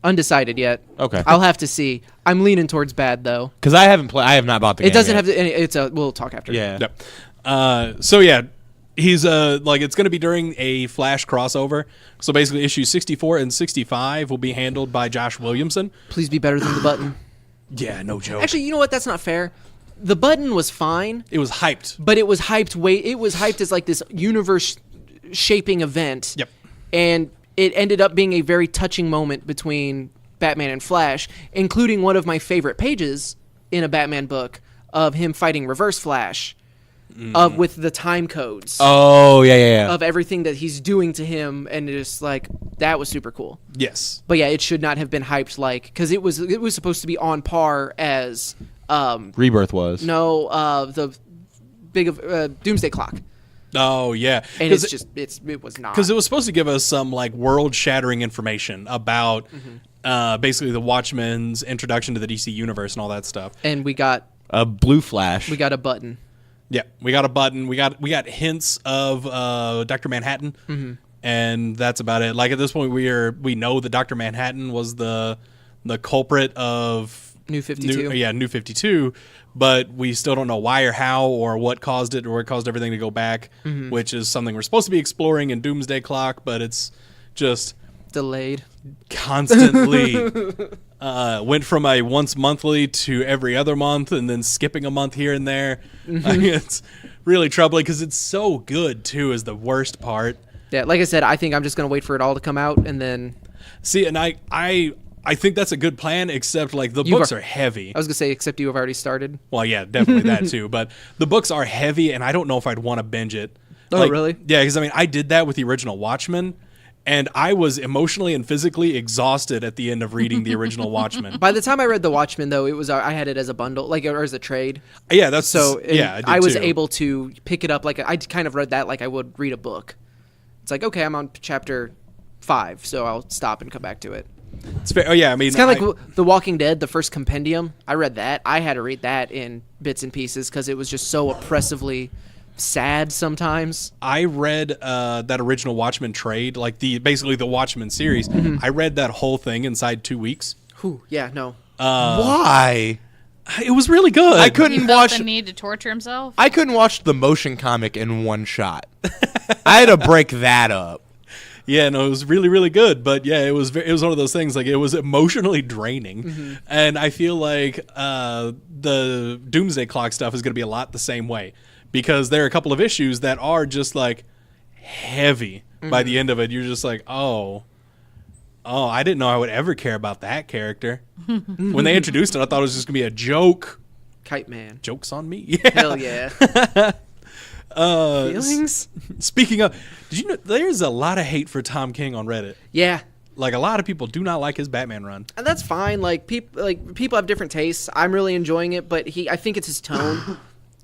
Undecided yet. Okay. I'll have to see. I'm leaning towards bad though. Because I have not bought the game It doesn't yet. have to. It's a. We'll talk after. Yeah. Yep. So yeah, he's like it's going to be during a Flash crossover. So basically, issues 64 and 65 will be handled by Josh Williamson. Please be better than the button. Yeah, no joke. Actually, you know what? That's not fair. The button was fine, it was hyped. but it was hyped It was hyped as like this universe shaping event. Yep. And it ended up being a very touching moment between Batman and Flash, including one of my favorite pages in a Batman book of him fighting Reverse Flash, with the time codes Oh, yeah. of everything that he's doing to him, and it's like that was super cool. Yes. But yeah, it should not have been hyped like because it was supposed to be on par as Rebirth was. the big Doomsday Clock, Oh yeah. and it's just it was not because it was supposed to give us some like world-shattering information about basically the Watchmen's introduction to the DC universe and all that stuff. and we got A blue Flash. a button. Yeah, we got a button. We got hints of Dr. Manhattan, and that's about it. Like at this point, we know that Dr. Manhattan was the culprit of New 52. New 52, but we still don't know why or how or what caused it or what caused everything to go back, which is something we're supposed to be exploring in Doomsday Clock, but it's just Delayed. constantly went from a once monthly to every other month and then skipping a month here and there. I mean, it's really troubling because it's so good too is the worst part. Yeah, like I said, I think I'm just gonna wait for it all to come out and then See, and I think that's a good plan, except like the You've books al- are heavy. I was gonna say except you have already started. Well, yeah, definitely that too. But the books are heavy, and I don't know if I'd want to binge it. Oh, really? Yeah, because I mean, I did that with the original Watchmen, and I was emotionally and physically exhausted at the end of reading the original Watchmen. By the time I read The Watchmen, though, it was I had it as a bundle, like or as a trade. Yeah, that's So and yeah. I was too. able to pick it up like I kind of read that like I would read a book. It's like okay, I'm on chapter 5, so I'll stop and come back to it. It's fair. Oh yeah, I mean, It's kind of like The Walking Dead, the first compendium. I read that. I had to read that in bits and pieces because it was just so oppressively sad sometimes. I read that original Watchmen trade, like basically the Watchmen series. I read that whole thing inside 2 weeks. Whew, yeah, no. Why? It was really good. I He couldn't felt watch. the need to torture himself. I couldn't watch the motion comic in one shot. I had to break that up. Yeah, no, it was really, really good. But yeah, it was one of those things, like, it was emotionally draining. And I feel like the Doomsday Clock stuff is going to be a lot the same way, because there are a couple of issues that are just like heavy by the end of it. You're just like, oh, I didn't know I would ever care about that character. When they introduced it, I thought it was just going to be a joke. Kite Man. Joke's on me. Yeah. Hell yeah. Feelings? Speaking of, did you know there's a lot of hate for Tom King on Reddit? Yeah. Like, a lot of people do not like his Batman run. And that's fine. Like people have different tastes. I'm really enjoying it, but I think it's his tone.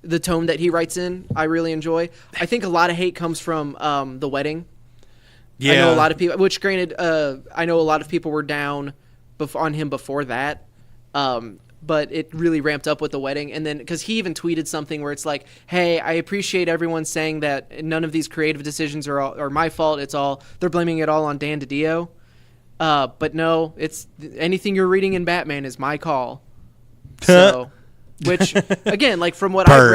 The tone that he writes in, I really enjoy. I think a lot of hate comes from The Wedding. Yeah, I know a lot of people, which granted, I know a lot of people were down on him before that. But it really ramped up with The Wedding. And then, because he even tweeted something where it's like, hey, I appreciate everyone saying that none of these creative decisions are my fault. They're blaming it all on Dan DiDio. But no, it's anything you're reading in Batman is my call. So, which again, like from what I've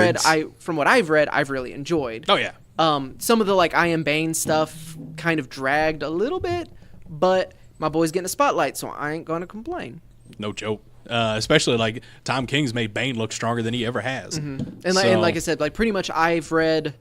read, I've really enjoyed. Oh yeah. Some of the like I Am Bane stuff kind of dragged a little bit, but my boy's getting a spotlight, so I ain't gonna complain. No joke. Especially like Tom King's made Bane look stronger than he ever has. And like I said, like pretty much I've read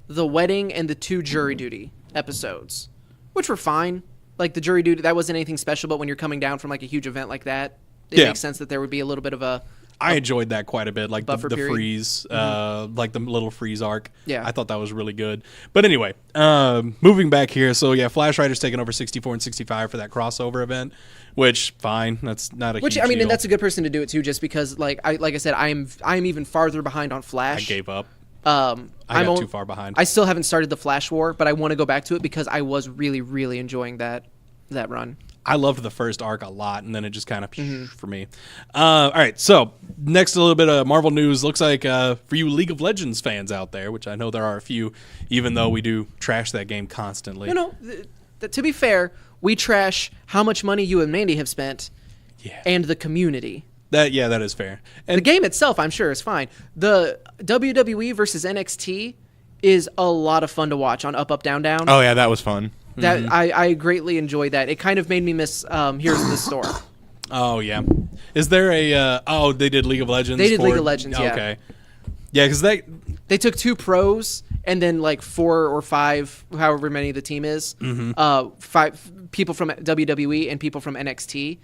The Wedding and the 2 Jury Duty episodes, which were fine. Like the Jury Duty, that wasn't anything special, but when you're coming down from like a huge event like that, it makes sense that there would be a little bit of a I enjoyed that quite a bit, like the period. freeze, like the little freeze arc. Yeah. I thought that was really good. But anyway, moving back here. So yeah, Flash Rider's taking over 64 and 65 for that crossover event, which fine. That's not a huge I mean, deal. and that's a good person to do it too, just because like I said, I'm even farther behind on Flash. I gave up. I got too far behind. I still haven't started the Flash War, but I want to go back to it because I was really, really enjoying that run. I loved the first arc a lot, and then it just kind of for me. All right, so next, a little bit of Marvel news. Looks like for you League of Legends fans out there, which I know there are a few, even though we do trash that game constantly. You know, to be fair, we trash how much money you and Mandy have spent, and the community. That is fair. And The game itself, I'm sure, is fine. The WWE versus NXT is a lot of fun to watch on Up Up Down Down. Oh yeah, that was fun. That I greatly enjoyed that. It kind of made me miss Heroes of the Storm. Oh yeah, is there a? They did League of Legends. They did League of Legends, yeah. Okay, yeah, because They took 2 pros and then like 4 or 5, however many the team is, 5 people from WWE and people from NXT.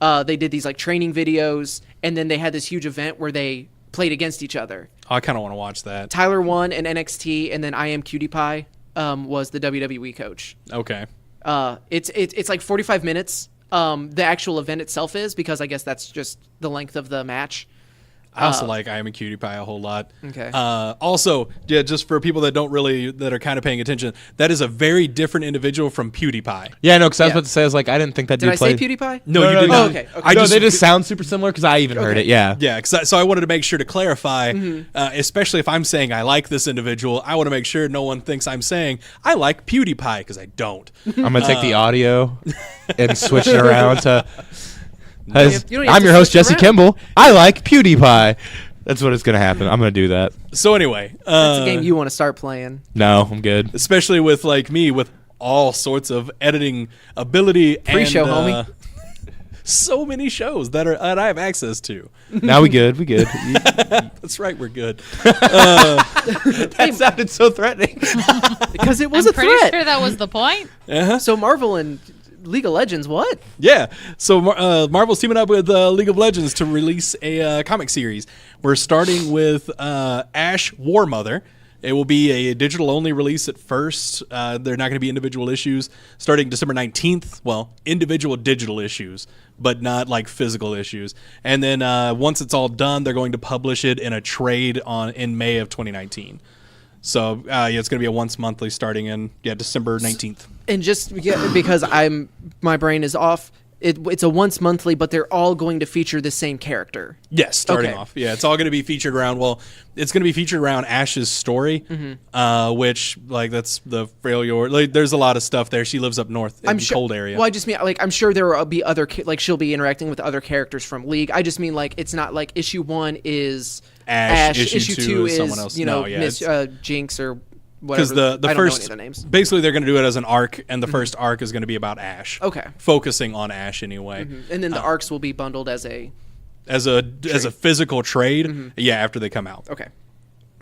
They did these like training videos, and then they had this huge event where they played against each other. I kind of want to watch that. Tyler won in NXT, and then I Am Cutie Pie was the WWE coach. Okay. It's like 45 minutes. The actual event itself is, because I guess that's just the length of the match. I also like I Am a Cutie Pie a whole lot. Okay. Also, yeah, just for people that are kind of paying attention, that is a very different individual from PewDiePie. Yeah, no, because I was Yeah. about to say, I was like, I didn't think that Did I dude say played. PewDiePie? No, you didn't. Oh, okay. No, they just sound super similar because I even heard it. Yeah. Yeah, so I wanted to make sure to clarify, especially if I'm saying I like this individual, I want to make sure no one thinks I'm saying I like PewDiePie, because I don't. I'm gonna take the audio and switch it around to. You don't have I'm to your host, switch Jesse around. Kimball. I like PewDiePie. That's what is gonna happen. I'm gonna do that. So anyway, That's a game you want to start playing. No, I'm good. especially with like me with all sorts of editing ability and Show, homie. so many shows that I have access to. Now we good. We good. That's right, we're good. That sounded so threatening. Because it was I'm a pretty threat. sure that was the point. So Marvel and League of Legends, what? Yeah, so Marvel's teaming up with League of Legends to release a comic series. We're starting with Ash Warmother. It will be a digital-only release at first. They're not going to be individual issues. Starting December 19th, well, individual digital issues, but not like physical issues. And then once it's all done, they're going to publish it in a trade in May of 2019. So it's going to be a once monthly starting in December 19th. And just because my brain is off, it's a once monthly, but they're all going to feature the same character. Yes, starting Okay. off. Yeah, it's all going to be featured around. Well, it's going to be featured around Ash's story, which like that's the Freljord. Like, there's a lot of stuff there. She lives up north in the sure, cold area. Well, I just mean like I'm sure there will be other like she'll be interacting with other characters from League. I just mean like it's not like issue 1 is Ash, issue issue 2 2 is someone else. you know No, yeah, Miss Jinx or because whatever. the I don't know first any of their names. basically they're going to do it as an arc, and the first arc is going to be about Ash. Okay. Focusing on Ash anyway. And then the arcs will be bundled as a As a physical trade, yeah, after they come out. okay.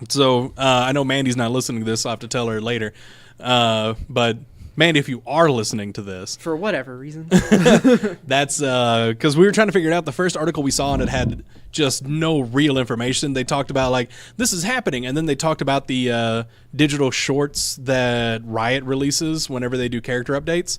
So I know Mandy's not listening to this. I'll have to tell her later. But Mandy, if you are listening to this, For whatever reason. that's because we were trying to figure it out. The first article we saw on it had just no real information. They talked about like this is happening, and then they talked about the digital shorts that Riot releases whenever they do character updates.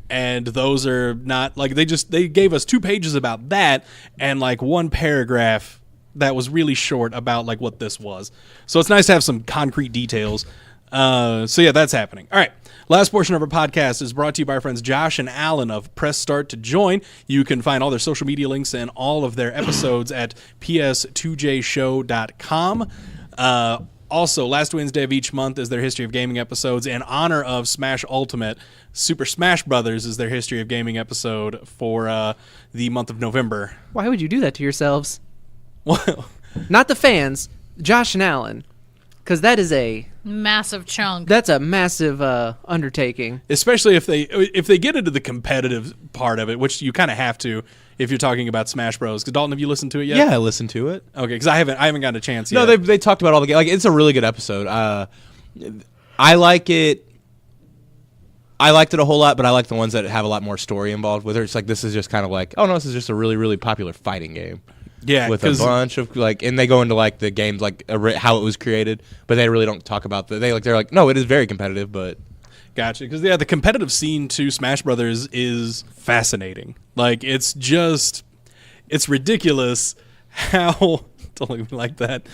And those are not like they gave us 2 pages about that and like 1 paragraph that was really short about like what this was. So it's nice to have some concrete details. So yeah, that's happening. All right. Last portion of our podcast is brought to you by our friends Josh and Alan of Press Start to Join. You can find all their social media links and all of their episodes at ps2jshow.com. Also, last Wednesday of each month is their History of Gaming episodes. In honor of Smash Ultimate, Super Smash Brothers is their History of Gaming episode for the month of November. Why would you do that to yourselves? Well, Not the fans, Josh and Alan. Because that's a Massive chunk. massive undertaking. especially if they get into the competitive part of it, which you kind of have to if you're talking about Smash Bros. Because Dalton, have you listened to it yet? Yeah, I listened to it. Okay, because I haven't gotten a chance yet. No, they talked about all the games. Like, it's a really good episode. I like it. I liked it a whole lot, but I like the ones that have a lot more story involved with it. It's like this is just kind of like, oh no, this is just a really, really popular fighting game. yeah, With a 'cause- bunch of like, and they go into like the games, like how it was created, but they really don't talk about they're like, no, it is very competitive, but Gotcha. Because yeah, the competitive scene to Smash Brothers is fascinating. Like it's ridiculous how don't look at me like that.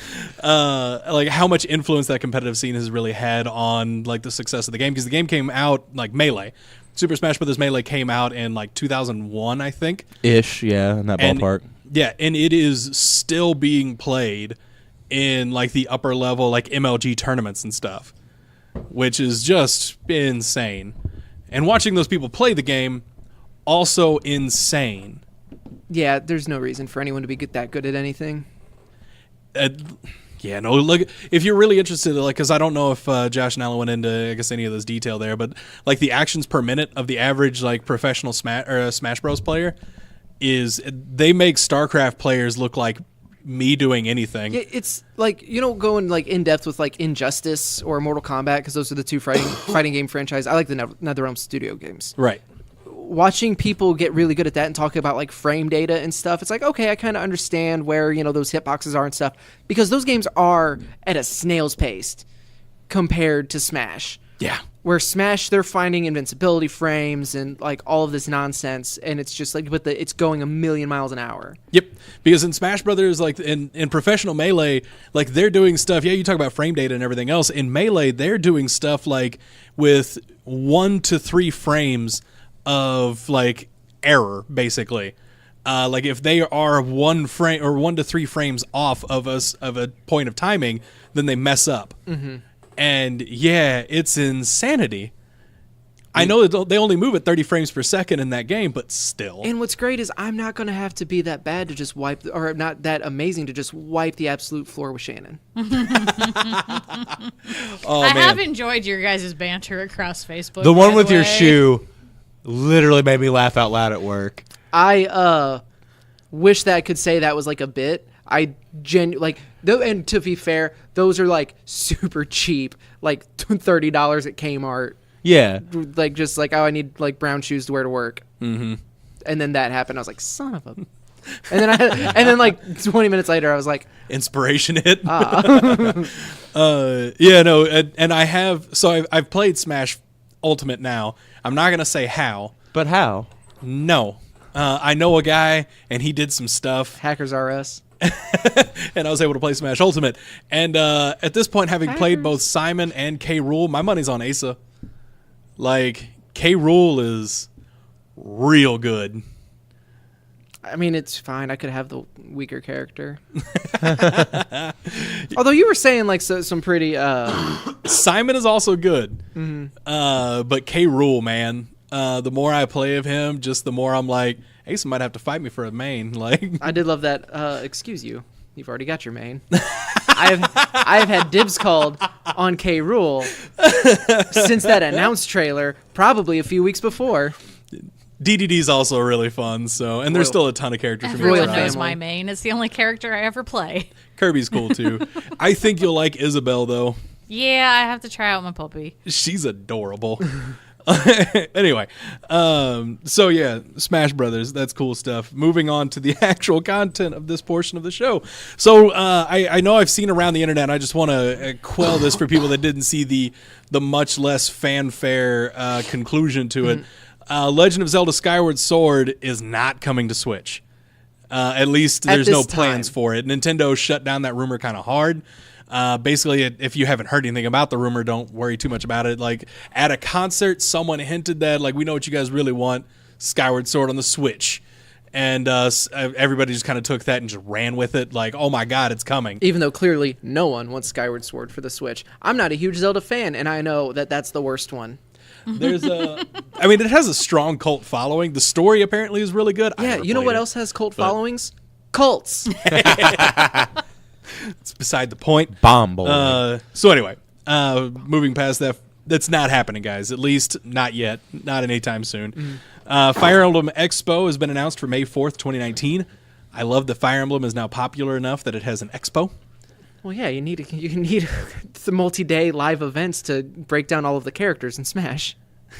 Like how much influence that competitive scene has really had on like the success of the game. Because the game came out like Melee. Super Smash Brothers Melee came out in like 2001, I think. ish, yeah, in that ballpark. Yeah, and it is still being played in like the upper level like MLG tournaments and stuff, which is just insane. And watching those people play the game, also insane. Yeah, there's no reason for anyone to be that good at anything. Yeah, no, look, if you're really interested, like, because I don't know if Josh and Alan went into, I guess, any of this detail there, but like the actions per minute of the average like professional Smash Bros player is they make StarCraft players look like me doing anything. Yeah, it's like going like in depth with like Injustice or Mortal Kombat because those are the 2 fighting game franchise. I like the NetherRealm Studio games. Right. Watching people get really good at that and talk about like frame data and stuff, it's like, okay, I kind of understand where those hitboxes are and stuff because those games are at a snail's pace compared to Smash. Yeah. Where Smash, they're finding invincibility frames and like all of this nonsense, and it's just like it's going a million miles an hour. Yep, because in Smash Brothers, like in professional Melee, like they're doing stuff. Yeah, you talk about frame data and everything else. In Melee, they're doing stuff like with 1 to 3 frames of like error, basically. Like if they are 1 frame or 1 to 3 frames off of a point of timing, then they mess up. Mm-hmm. And yeah, it's insanity. I know that they only move at 30 frames per second in that game, but still. And what's great is I'm not going to have to be that bad to just wipe, or not that amazing to just wipe the absolute floor with Shannon. Oh, I man. have enjoyed your guys' banter across Facebook. The one by with the your way. shoe literally made me laugh out loud at work. I wish that I could say that was like a bit. And to be fair, those are like super cheap, like $30 at Kmart. Yeah. Like just like, oh, I need like brown shoes to wear to work. Mm-hmm. And then that happened. I was like, son of a. And then like 20 minutes later, I was like, Inspiration hit. Yeah, no, and I have. So I've played Smash Ultimate now. I'm not gonna say how. But how? No, I know a guy, and he did some stuff, Hackers R Us. and I was able to play Smash Ultimate. And at this point, having played Hackers. both Simon and K. Rool, my money's on Asa. Like K. Rool is real good. I mean, it's fine. I could have the weaker character. Although you were saying like some pretty. Simon is also good. Mm-hmm. But K. Rool, man, the more I play of him, just the more I'm like, Asa might have to fight me for a main. Like, I did love that. Excuse you. You've already got your main. I've had dibs called on K. Rool since that announced trailer, probably a few weeks before. DDD's also really fun. So, and there's Royal- still a ton of characters from Royal Everyone inside. knows family. my main. It's the only character I ever play. Kirby's cool too. I think you'll like Isabelle though. Yeah, I have to try out my puppy. She's adorable. Anyway, so yeah, Smash Brothers, that's cool stuff. Moving on to the actual content of this portion of the show. So I know I've seen around the internet. I just want to quell this for people that didn't see the much less fanfare conclusion to it. Legend of Zelda Skyward Sword is not coming to Switch. At least At there's no this plans time. for it. Nintendo shut down that rumor kind of hard. Basically, if you haven't heard anything about the rumor, don't worry too much about it. Like, at a concert, someone hinted that, like, we know what you guys really want, Skyward Sword on the Switch. And everybody just kind of took that and just ran with it. Like, oh my God, it's coming. Even though clearly no one wants Skyward Sword for the Switch. I'm not a huge Zelda fan, and I know that that's the worst one. There's I mean, it has a strong cult following. The story apparently is really good. I Yeah, never you know played what it. else has cult but- followings? Cults. It's beside the point. Bomb boy. So anyway, moving past that, that's not happening, guys. At least not yet. Not anytime soon. Fire Emblem Expo has been announced for May 4th, 2019. I love that Fire Emblem is now popular enough that it has an expo. Well, yeah, you need the multi-day live events to break down all of the characters in Smash.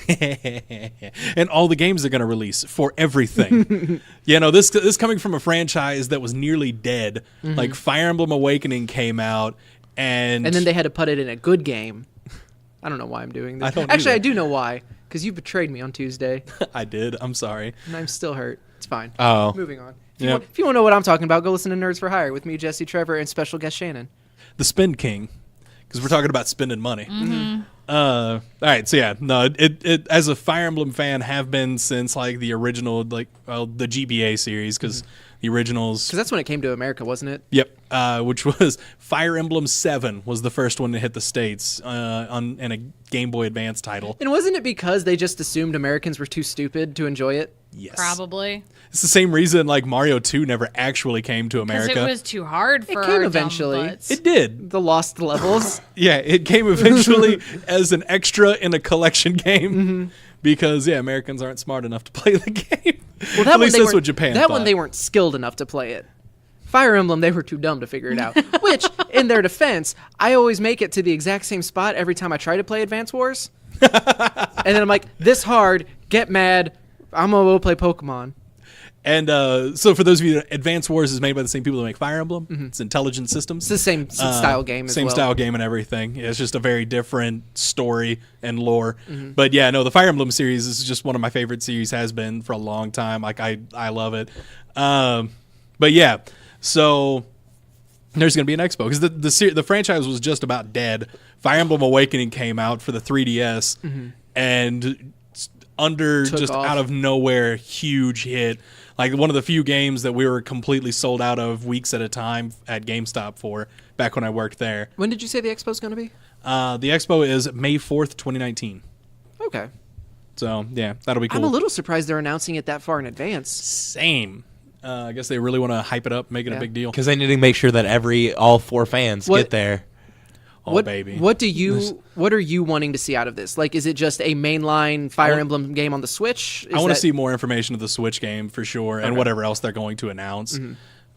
And all the games they're going to release for everything. This coming from a franchise that was nearly dead. Like Fire Emblem Awakening came out, and And then they had to put it in a good game. I don't know why I'm doing this. I don't Actually, either. I do know why. Because you betrayed me on Tuesday, I did. I'm sorry. and I'm still hurt. It's fine. Oh. Moving on. Yep. If you want to know what I'm talking about, go listen to Nerds for Hire with me, Jesse Trevor, and special guest Shannon. The Spend King, because we're talking about spending money. All right, so yeah, no, it as a Fire Emblem fan, have been since like the original, the GBA series, because the originals. Because that's when it came to America, wasn't it? Yep, which was Fire Emblem 7 was the first one to hit the States in a Game Boy Advance title. And wasn't it because they just assumed Americans were too stupid to enjoy it? Yes, Probably. It's the same reason like Mario 2 never actually came to Because America. it was too hard for came our eventually. dumb butts. It did. The lost levels. Yeah, it came eventually as an extra in a collection game because Americans aren't smart enough to play the game. Well, that At one least they that's weren't- what Japan That one thought. they weren't skilled enough to play it. Fire Emblem, they were too dumb to figure it out. Which, in their defense, I always make it to the exact same spot every time I try to play Advance Wars. And then I'm like, this hard, get mad, I'm gonna go play Pokemon. And so for those of you, Advance Wars is made by the same people that make Fire Emblem. It's Intelligent Systems. It's the same style game as Same well. style game and everything. Yeah, it's just a very different story and lore. But yeah, no, the Fire Emblem series is just one of my favorite series, has been for a long time. Like I love it. But yeah, so there's going to be an expo because the franchise was just about dead. Fire Emblem Awakening came out for the 3DS and Took just off. out of nowhere, huge hit. Like one of the few games that we were completely sold out of weeks at a time at GameStop for back when I worked there. When did you say the expo's gonna be? The expo is May 4th, 2019. Okay. So yeah, that'll be cool. I'm a little surprised they're announcing it that far in advance. Same. I guess they really want to hype it up, make it a Yeah. big deal. Because they need to make sure that all 4 fans What- get there. Oh what, baby. What are you wanting to see out of this? Like, is it just a mainline Fire Emblem game on the Switch? I want to see more information of the Switch game for sure, and whatever else they're going to announce.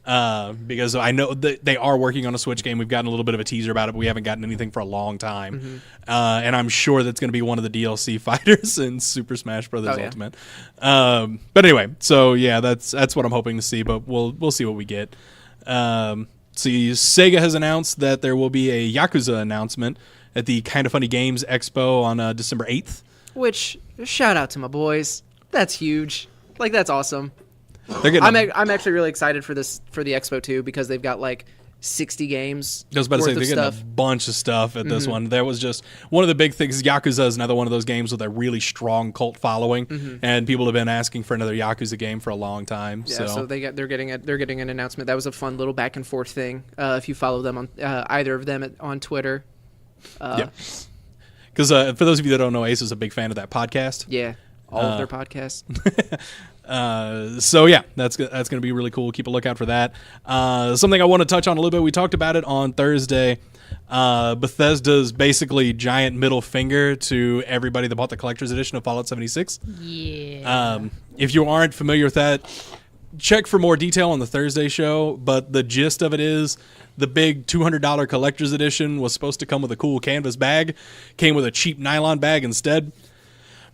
Because I know that they are working on a Switch game. We've gotten a little bit of a teaser about it, but we haven't gotten anything for a long time. And I'm sure that's going to be one of the DLC fighters in Super Smash Bros. Oh, yeah. Ultimate. But anyway, so yeah, that's what I'm hoping to see. But we'll see what we get. See, Sega has announced that there will be a Yakuza announcement at the Kinda Funny Games Expo on December 8th. Which, shout out to my boys. That's huge. Like, that's awesome. They're getting I'm actually really excited for the expo too, because they've got like 60 games. I was about to say worth they're of getting stuff. a bunch of stuff at this one. That was just one of the big things. Yakuza is another one of those games with a really strong cult following, and people have been asking for another Yakuza game for a long time. Yeah, so they're getting an announcement. That was a fun little back and forth thing. If you follow them on either of them on Twitter, yeah. Because for those of you that don't know, Ace is a big fan of that podcast. yeah, all of their podcasts. So yeah, that's going to be really cool. Keep a lookout for that. Something I want to touch on a little bit. We talked about it on Thursday. Bethesda's basically giant middle finger to everybody that bought the collector's edition of Fallout 76. Yeah. If you aren't familiar with that, check for more detail on the Thursday show. But the gist of it is the big $200 collector's edition was supposed to come with a cool canvas bag, came with a cheap nylon bag instead.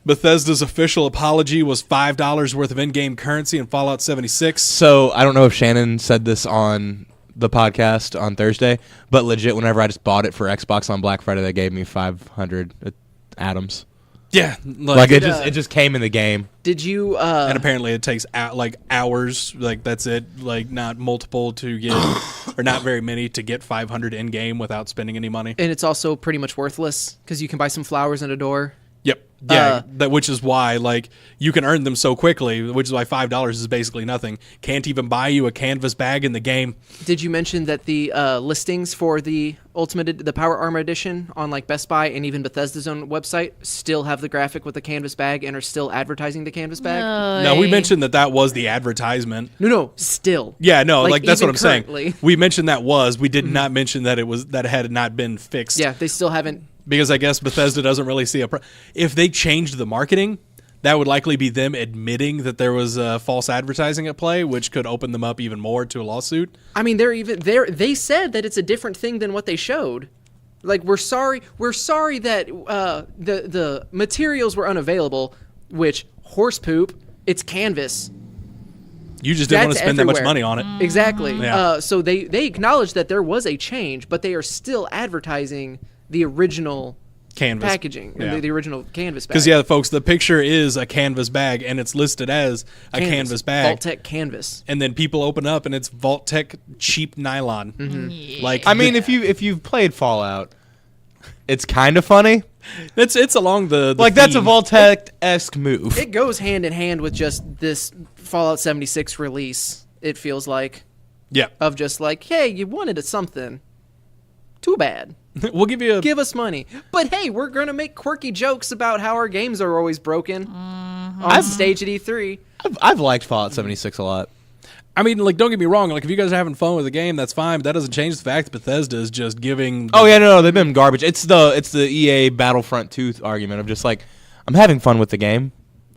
Bethesda's official apology was $5 worth of in-game currency in Fallout 76. So I don't know if Shannon said this on the podcast on Thursday, but legit, whenever I just bought it for Xbox on Black Friday, they gave me 500 atoms. Yeah, Like it just came in the game. Did you? and apparently it takes hours. Like that's it. Like not multiple to get, or not very many to get 500 in-game without spending any money. And it's also pretty much worthless because you can buy some flowers and a door. Yep. Yeah, which is why you can earn them so quickly, which is why $5 is basically nothing. Can't even buy you a canvas bag in the game. Did you mention that the listings for the the Power Armor Edition on Best Buy and even Bethesda's own website still have the graphic with the canvas bag and are still advertising the canvas bag? No, we mentioned that was the advertisement. No, still. Yeah, no, that's what even I'm saying. currently. We mentioned that was. We did not mention that it had not been fixed. Yeah, they still haven't. Because I guess Bethesda doesn't really see if they changed the marketing, that would likely be them admitting that there was false advertising at play, which could open them up even more to a lawsuit. I mean, they said that it's a different thing than what they showed. We're sorry that the materials were unavailable, which horse poop, it's canvas. You just didn't want to That's spend that much everywhere. money on it. Exactly. Yeah. So they acknowledged that there was a change, but they are still advertising the original Canvas packaging, Yeah. the original canvas bag. Because folks, the picture is a canvas bag, and it's listed as a canvas bag. Vault-Tec canvas. And then people open up, and it's Vault-Tec cheap nylon. Mm-hmm. I mean, if you've played Fallout, it's kind of funny. It's along the That's a theme. Vault-Tec-esque move. It goes hand in hand with just this Fallout 76 release. It feels like Yeah, of just hey, you wanted something. Too bad. we'll give you a Give us money. But hey, we're gonna make quirky jokes about how our games are always broken on stage at E3. I've liked Fallout 76 a lot. I mean, don't get me wrong. If you guys are having fun with the game, that's fine. But that doesn't change the fact that Bethesda is just giving. Oh yeah, no, they've been garbage. It's the EA Battlefront 2 argument of just I'm having fun with the game.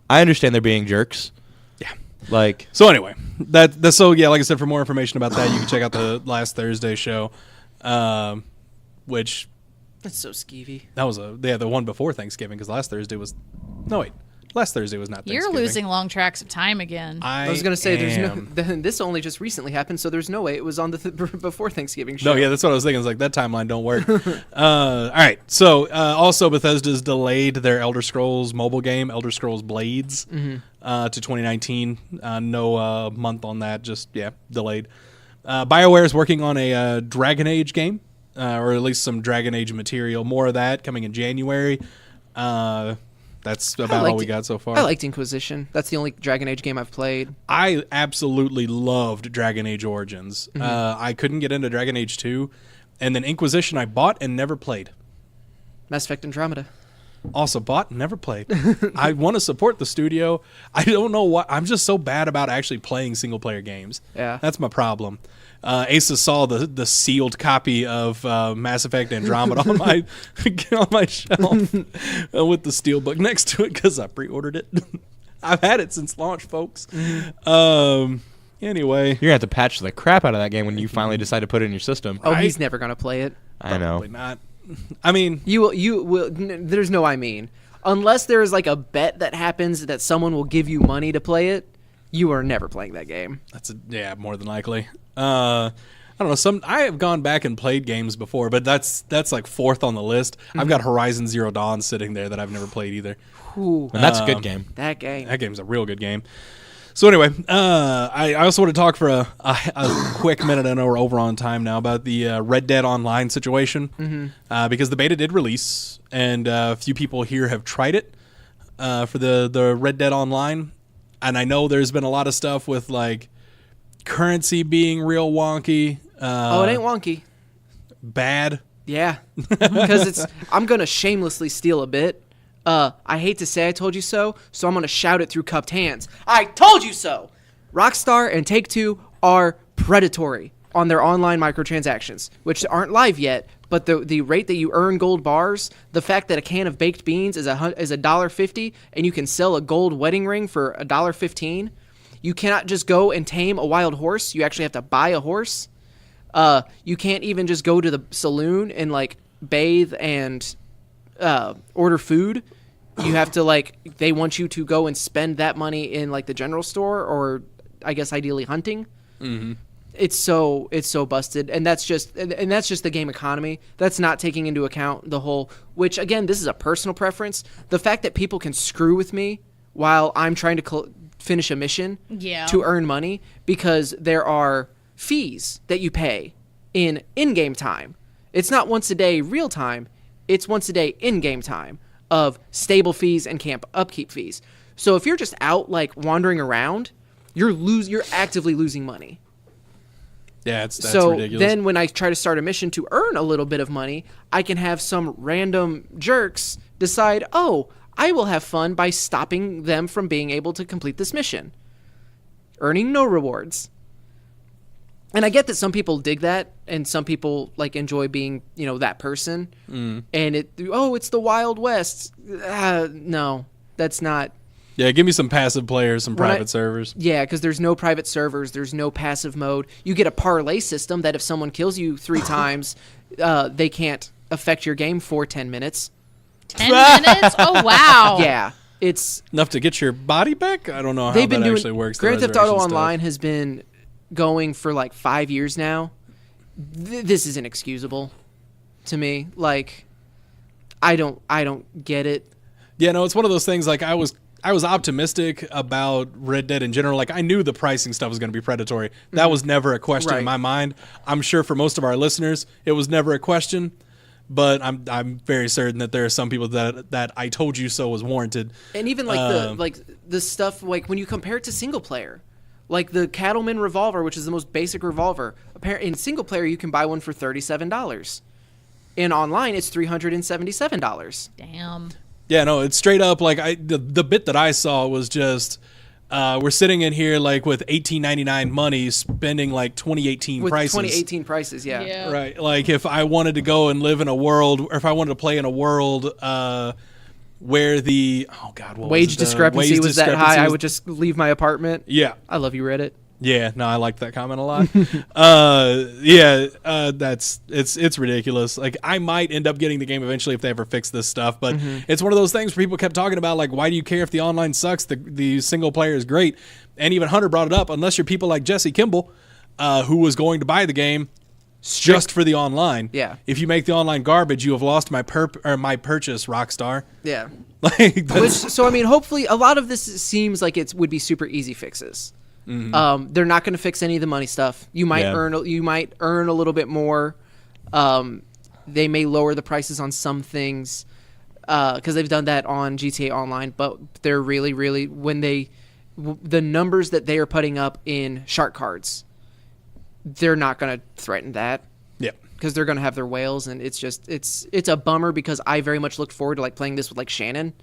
I understand they're being jerks. Yeah. So anyway, that's so yeah. Like I said, for more information about that, you can check out the last Thursday show, which That's so skeevy. that was the one before Thanksgiving because last Thursday was last Thursday was not. You're Thanksgiving. losing long tracks of time again. I was gonna say am. this only just recently happened, so there's no way it was on the before Thanksgiving show. No, yeah, that's what I was thinking. It's that timeline don't work. All right. So also Bethesda's delayed their Elder Scrolls mobile game, Elder Scrolls Blades, to 2019. No month on that, just delayed. BioWare is working on a Dragon Age game, or at least some Dragon Age material. More of that coming in January. That's about all we got so far. I liked Inquisition. That's the only Dragon Age game I've played. I absolutely loved Dragon Age Origins. I couldn't get into Dragon Age 2. And then Inquisition I bought and never played. Mass Effect Andromeda. Also bought, never played. I want to support the studio. I don't know why. I'm just so bad about actually playing single-player games. Yeah. That's my problem. Asa saw the sealed copy of Mass Effect Andromeda on my shelf with the steelbook next to it because I pre-ordered it. I've had it since launch, folks. Anyway. You're gonna have to patch the crap out of that game when you finally decide to put it in your system. Oh, he's never gonna play it. I know. Probably not. I mean, You will. There's no I mean. Unless there is a bet that happens that someone will give you money to play it, you are never playing that game. that's more than likely. I don't know. I have gone back and played games before, but that's fourth on the list. I've got Horizon Zero Dawn sitting there that I've never played either. Ooh, And that's a good game. that game. That game's a real good game. So anyway, I also want to talk for a quick minute. I know we're over on time now about the Red Dead Online situation, because the beta did release, and a few people here have tried it for the Red Dead Online, and I know there's been a lot of stuff with like currency being real wonky. It ain't wonky. Bad. Yeah, because I'm gonna shamelessly steal a bit. I hate to say I told you so, so I'm gonna shout it through cupped hands. I told you so! Rockstar and Take-Two are predatory on their online microtransactions, which aren't live yet, but the rate that you earn gold bars, the fact that a can of baked beans is $1.50 and you can sell a gold wedding ring for $1.15, you cannot just go and tame a wild horse, you actually have to buy a horse. You can't even just go to the saloon and like bathe and order food. You have to like, they want you to go and spend that money in like the general store, or I guess ideally hunting. Mm-hmm. It's so busted, and that's just the game economy. That's not taking into account the whole, which again, this is a personal preference. The fact that people can screw with me while I'm trying to finish a mission to earn money, because there are fees that you pay in-game time. It's not once a day real time. It's once a day in-game time of stable fees and camp upkeep fees. So if you're just out like wandering around, you're actively losing money. Yeah, that's so ridiculous. Then when I try to start a mission to earn a little bit of money, I can have some random jerks decide, oh, I will have fun by stopping them from being able to complete this mission, earning no rewards. And I get that some people dig that, and some people like enjoy being, that person. And it's the Wild West. No, that's not. Yeah, give me some passive players, some private servers. Yeah, because there's no private servers. There's no passive mode. You get a parlay system that if someone kills you 3 times, they can't affect your game for 10 minutes. 10 minutes? Oh, wow. Yeah, it's enough to get your body back. I don't know how that actually works. Grand Theft Auto Online has been going for like 5 years now. This is inexcusable to me. Like, I don't get it. Yeah, no, it's one of those things. Like I was optimistic about Red Dead in general. Like I knew the pricing stuff was going to be predatory. That was never a question in my mind. I'm sure for most of our listeners, it was never a question. But I'm very certain that there are some people that I told you so was warranted. And even like the stuff like when you compare it to single player, like the Cattleman revolver, which is the most basic revolver. In single player, you can buy one for $37. In online, it's $377. Damn. Yeah, no, it's straight up like the bit that I saw was just we're sitting in here like with $18.99 money, spending like 2018 with prices. 2018 prices, yeah. Right. Like if I wanted to go and live in a world, or if I wanted to play in a world where the wage discrepancy was that high, I would just leave my apartment. Yeah. I love you, Reddit. Yeah, no, I liked that comment a lot. It's ridiculous. Like I might end up getting the game eventually if they ever fix this stuff, but it's one of those things where people kept talking about like, why do you care if the online sucks? The single player is great, and even Hunter brought it up. Unless you're people like Jesse Kimball, who was going to buy the game just for the online. Yeah. If you make the online garbage, you have lost my purchase, Rockstar. Yeah. Like so I mean, hopefully, a lot of this seems like it would be super easy fixes. They're not going to fix any of the money stuff. You might earn a little bit more. They may lower the prices on some things because they've done that on GTA Online. But they're really, really the numbers that they are putting up in shark cards, they're not going to threaten that. Yeah, because they're going to have their whales, and it's a bummer because I very much looked forward to like playing this with like Shannon.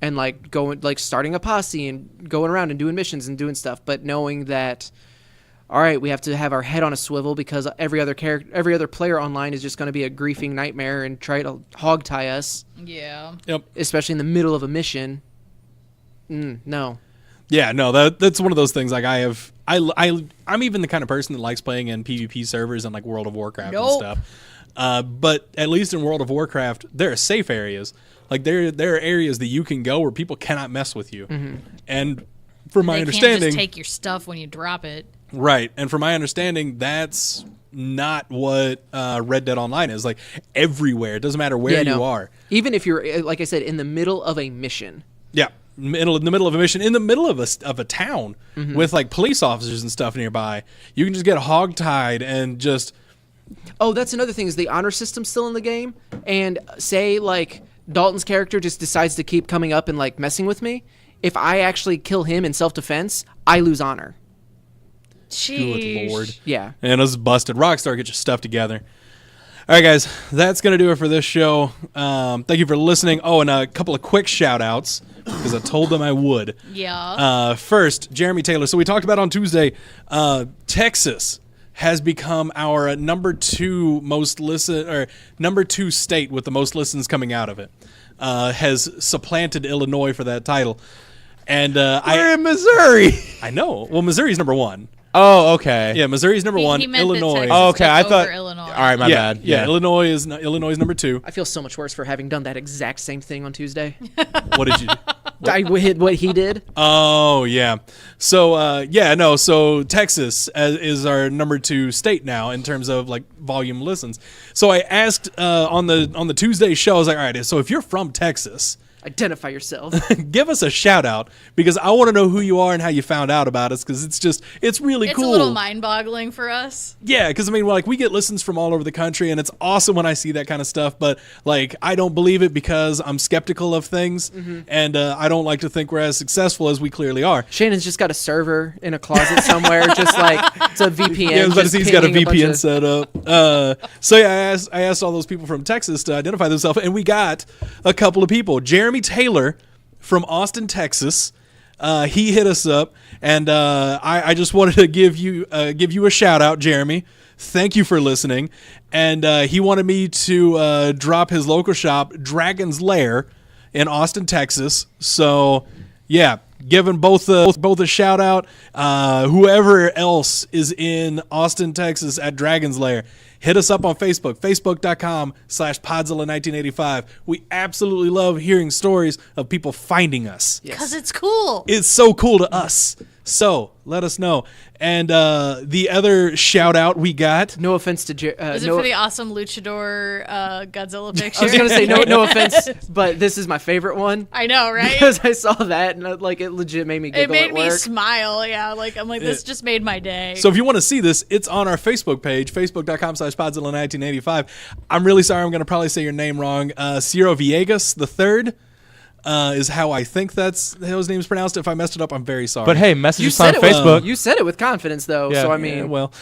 And like starting a posse and going around and doing missions and doing stuff, but knowing that, all right, we have to have our head on a swivel because every other player online is just going to be a griefing nightmare and try to hogtie us. Yeah. Yep. Especially in the middle of a mission. No. Yeah, no, that's one of those things. Like I'm even the kind of person that likes playing in PvP servers and like World of Warcraft and stuff. But at least in World of Warcraft, there are safe areas. Like there are areas that you can go where people cannot mess with you. And from my understanding, can't just take your stuff when you drop it. Right. And from my understanding, that's not what Red Dead Online is. Like everywhere, it doesn't matter where you are. Even if you're, like I said, in the middle of a mission. Yeah. in the middle of a mission, in the middle of a town with like police officers and stuff nearby. You can just get hogtied and just. Oh, that's another thing is the honor system still in the game. And say like Dalton's character just decides to keep coming up and like messing with me. If I actually kill him in self-defense, I lose honor. Good Sheesh. Lord. Yeah. And us busted. Rockstar, get your stuff together. All right, guys, that's going to do it for this show. Thank you for listening. Oh, and a couple of quick shout-outs, because I told them I would. Yeah. First, Jeremy Taylor. So we talked about on Tuesday, Texas has become our number 2 state with the most listens coming out of it. Has supplanted Illinois for that title. And We're in Missouri. I know. Well, Missouri's number 1. Oh, okay. Yeah, Missouri's number 1. He meant that Illinois. Texas Oh, okay. took I thought. over Illinois. All right, my yeah, bad. yeah. Illinois is number 2. I feel so much worse for having done that exact same thing on Tuesday. What did you do? I hit what he did. Oh, yeah. So, so Texas is our number 2 state now in terms of like volume listens. So I asked on the Tuesday show, I was like, all right, so if you're from Texas, Identify yourself. give us a shout out because I want to know who you are and how you found out about us because it's really It's cool. a little mind-boggling for us. Yeah, because I mean, like we get listens from all over the country, and it's awesome when I see that kind of stuff. But like, I don't believe it because I'm skeptical of things, and I don't like to think we're as successful as we clearly are. Shannon's just got a server in a closet somewhere, just like it's a VPN. Yeah, I was about to just say he's got a pinging bunch VPN of- set up. So yeah, I asked all those people from Texas to identify themselves, and we got a couple of people. Jeremy Taylor from Austin, Texas. He hit us up, and I just wanted to give you a shout out, Jeremy. Thank you for listening. And he wanted me to drop his local shop, Dragon's Lair, in Austin, Texas. So yeah, giving both a shout out. Whoever else is in Austin, Texas at Dragon's Lair, hit us up on Facebook, facebook.com/Podzilla1985. We absolutely love hearing stories of people finding us. Because it's cool. It's so cool to us. So let us know. And the other shout out we got. No offense to Is it for the awesome luchador Godzilla picture? I was gonna say no offense, but this is my favorite one I know, right? because I saw that and like it legit made me It giggle made at me work. smile. Yeah, like I'm like this just made my day. So if you want to see this, it's on our Facebook page, facebook.com/Podzilla1985. I'm really sorry. I'm going to probably say your name wrong. Ciro Villegas the third is how I think that's how his name's pronounced. If I messed it up, I'm very sorry. But hey, message You us on said it. Facebook. You said it with confidence though, Yeah. so I Yeah, mean, well,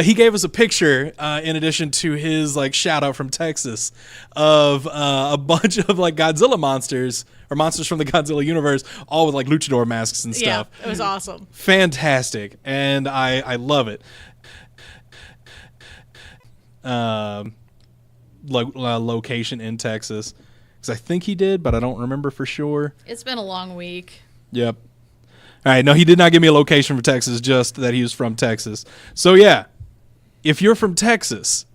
he gave us a picture in addition to his like shout out from Texas of a bunch of like Godzilla monsters or monsters from the Godzilla universe, all with like luchador masks and yeah, stuff. it was awesome. Fantastic, and I love it. Location in Texas, because I think he did, but I don't remember for sure. It's been a long week. Yep. All right. No, he did not give me a location for Texas, just that he was from Texas. So, yeah, if you're from Texas,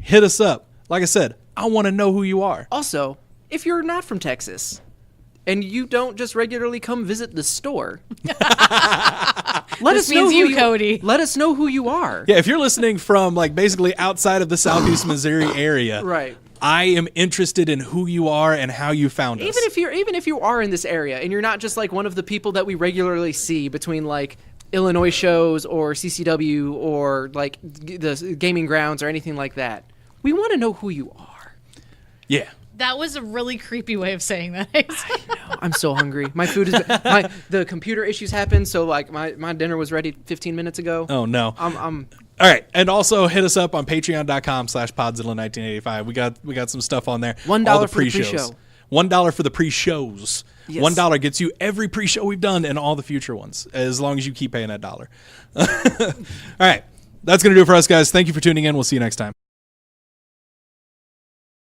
hit us up. Like I said, I want to know who you are. also, if you're not from Texas and you don't just regularly come visit the store, let This us know means who you, Cody. Let us know who you are. Yeah, if you're listening from, like, basically outside of the Southeast Missouri area, Right. I am interested in who you are and how you found us. Even if you are in this area and you're not just like one of the people that we regularly see between like Illinois shows or CCW or like the gaming grounds or anything like that, we want to know who you are. Yeah. That was a really creepy way of saying that. I'm so hungry. My food is the computer issues happened, so like my dinner was ready 15 minutes ago. Oh, no. I'm All right, and also hit us up on patreon.com/Podzilla1985. We got some stuff on there. $1 All for the pre-show. $1 for the pre-shows. Yes. $1 gets you every pre-show we've done and all the future ones, as long as you keep paying that $1. All right, that's going to do it for us, guys. Thank you for tuning in. We'll see you next time.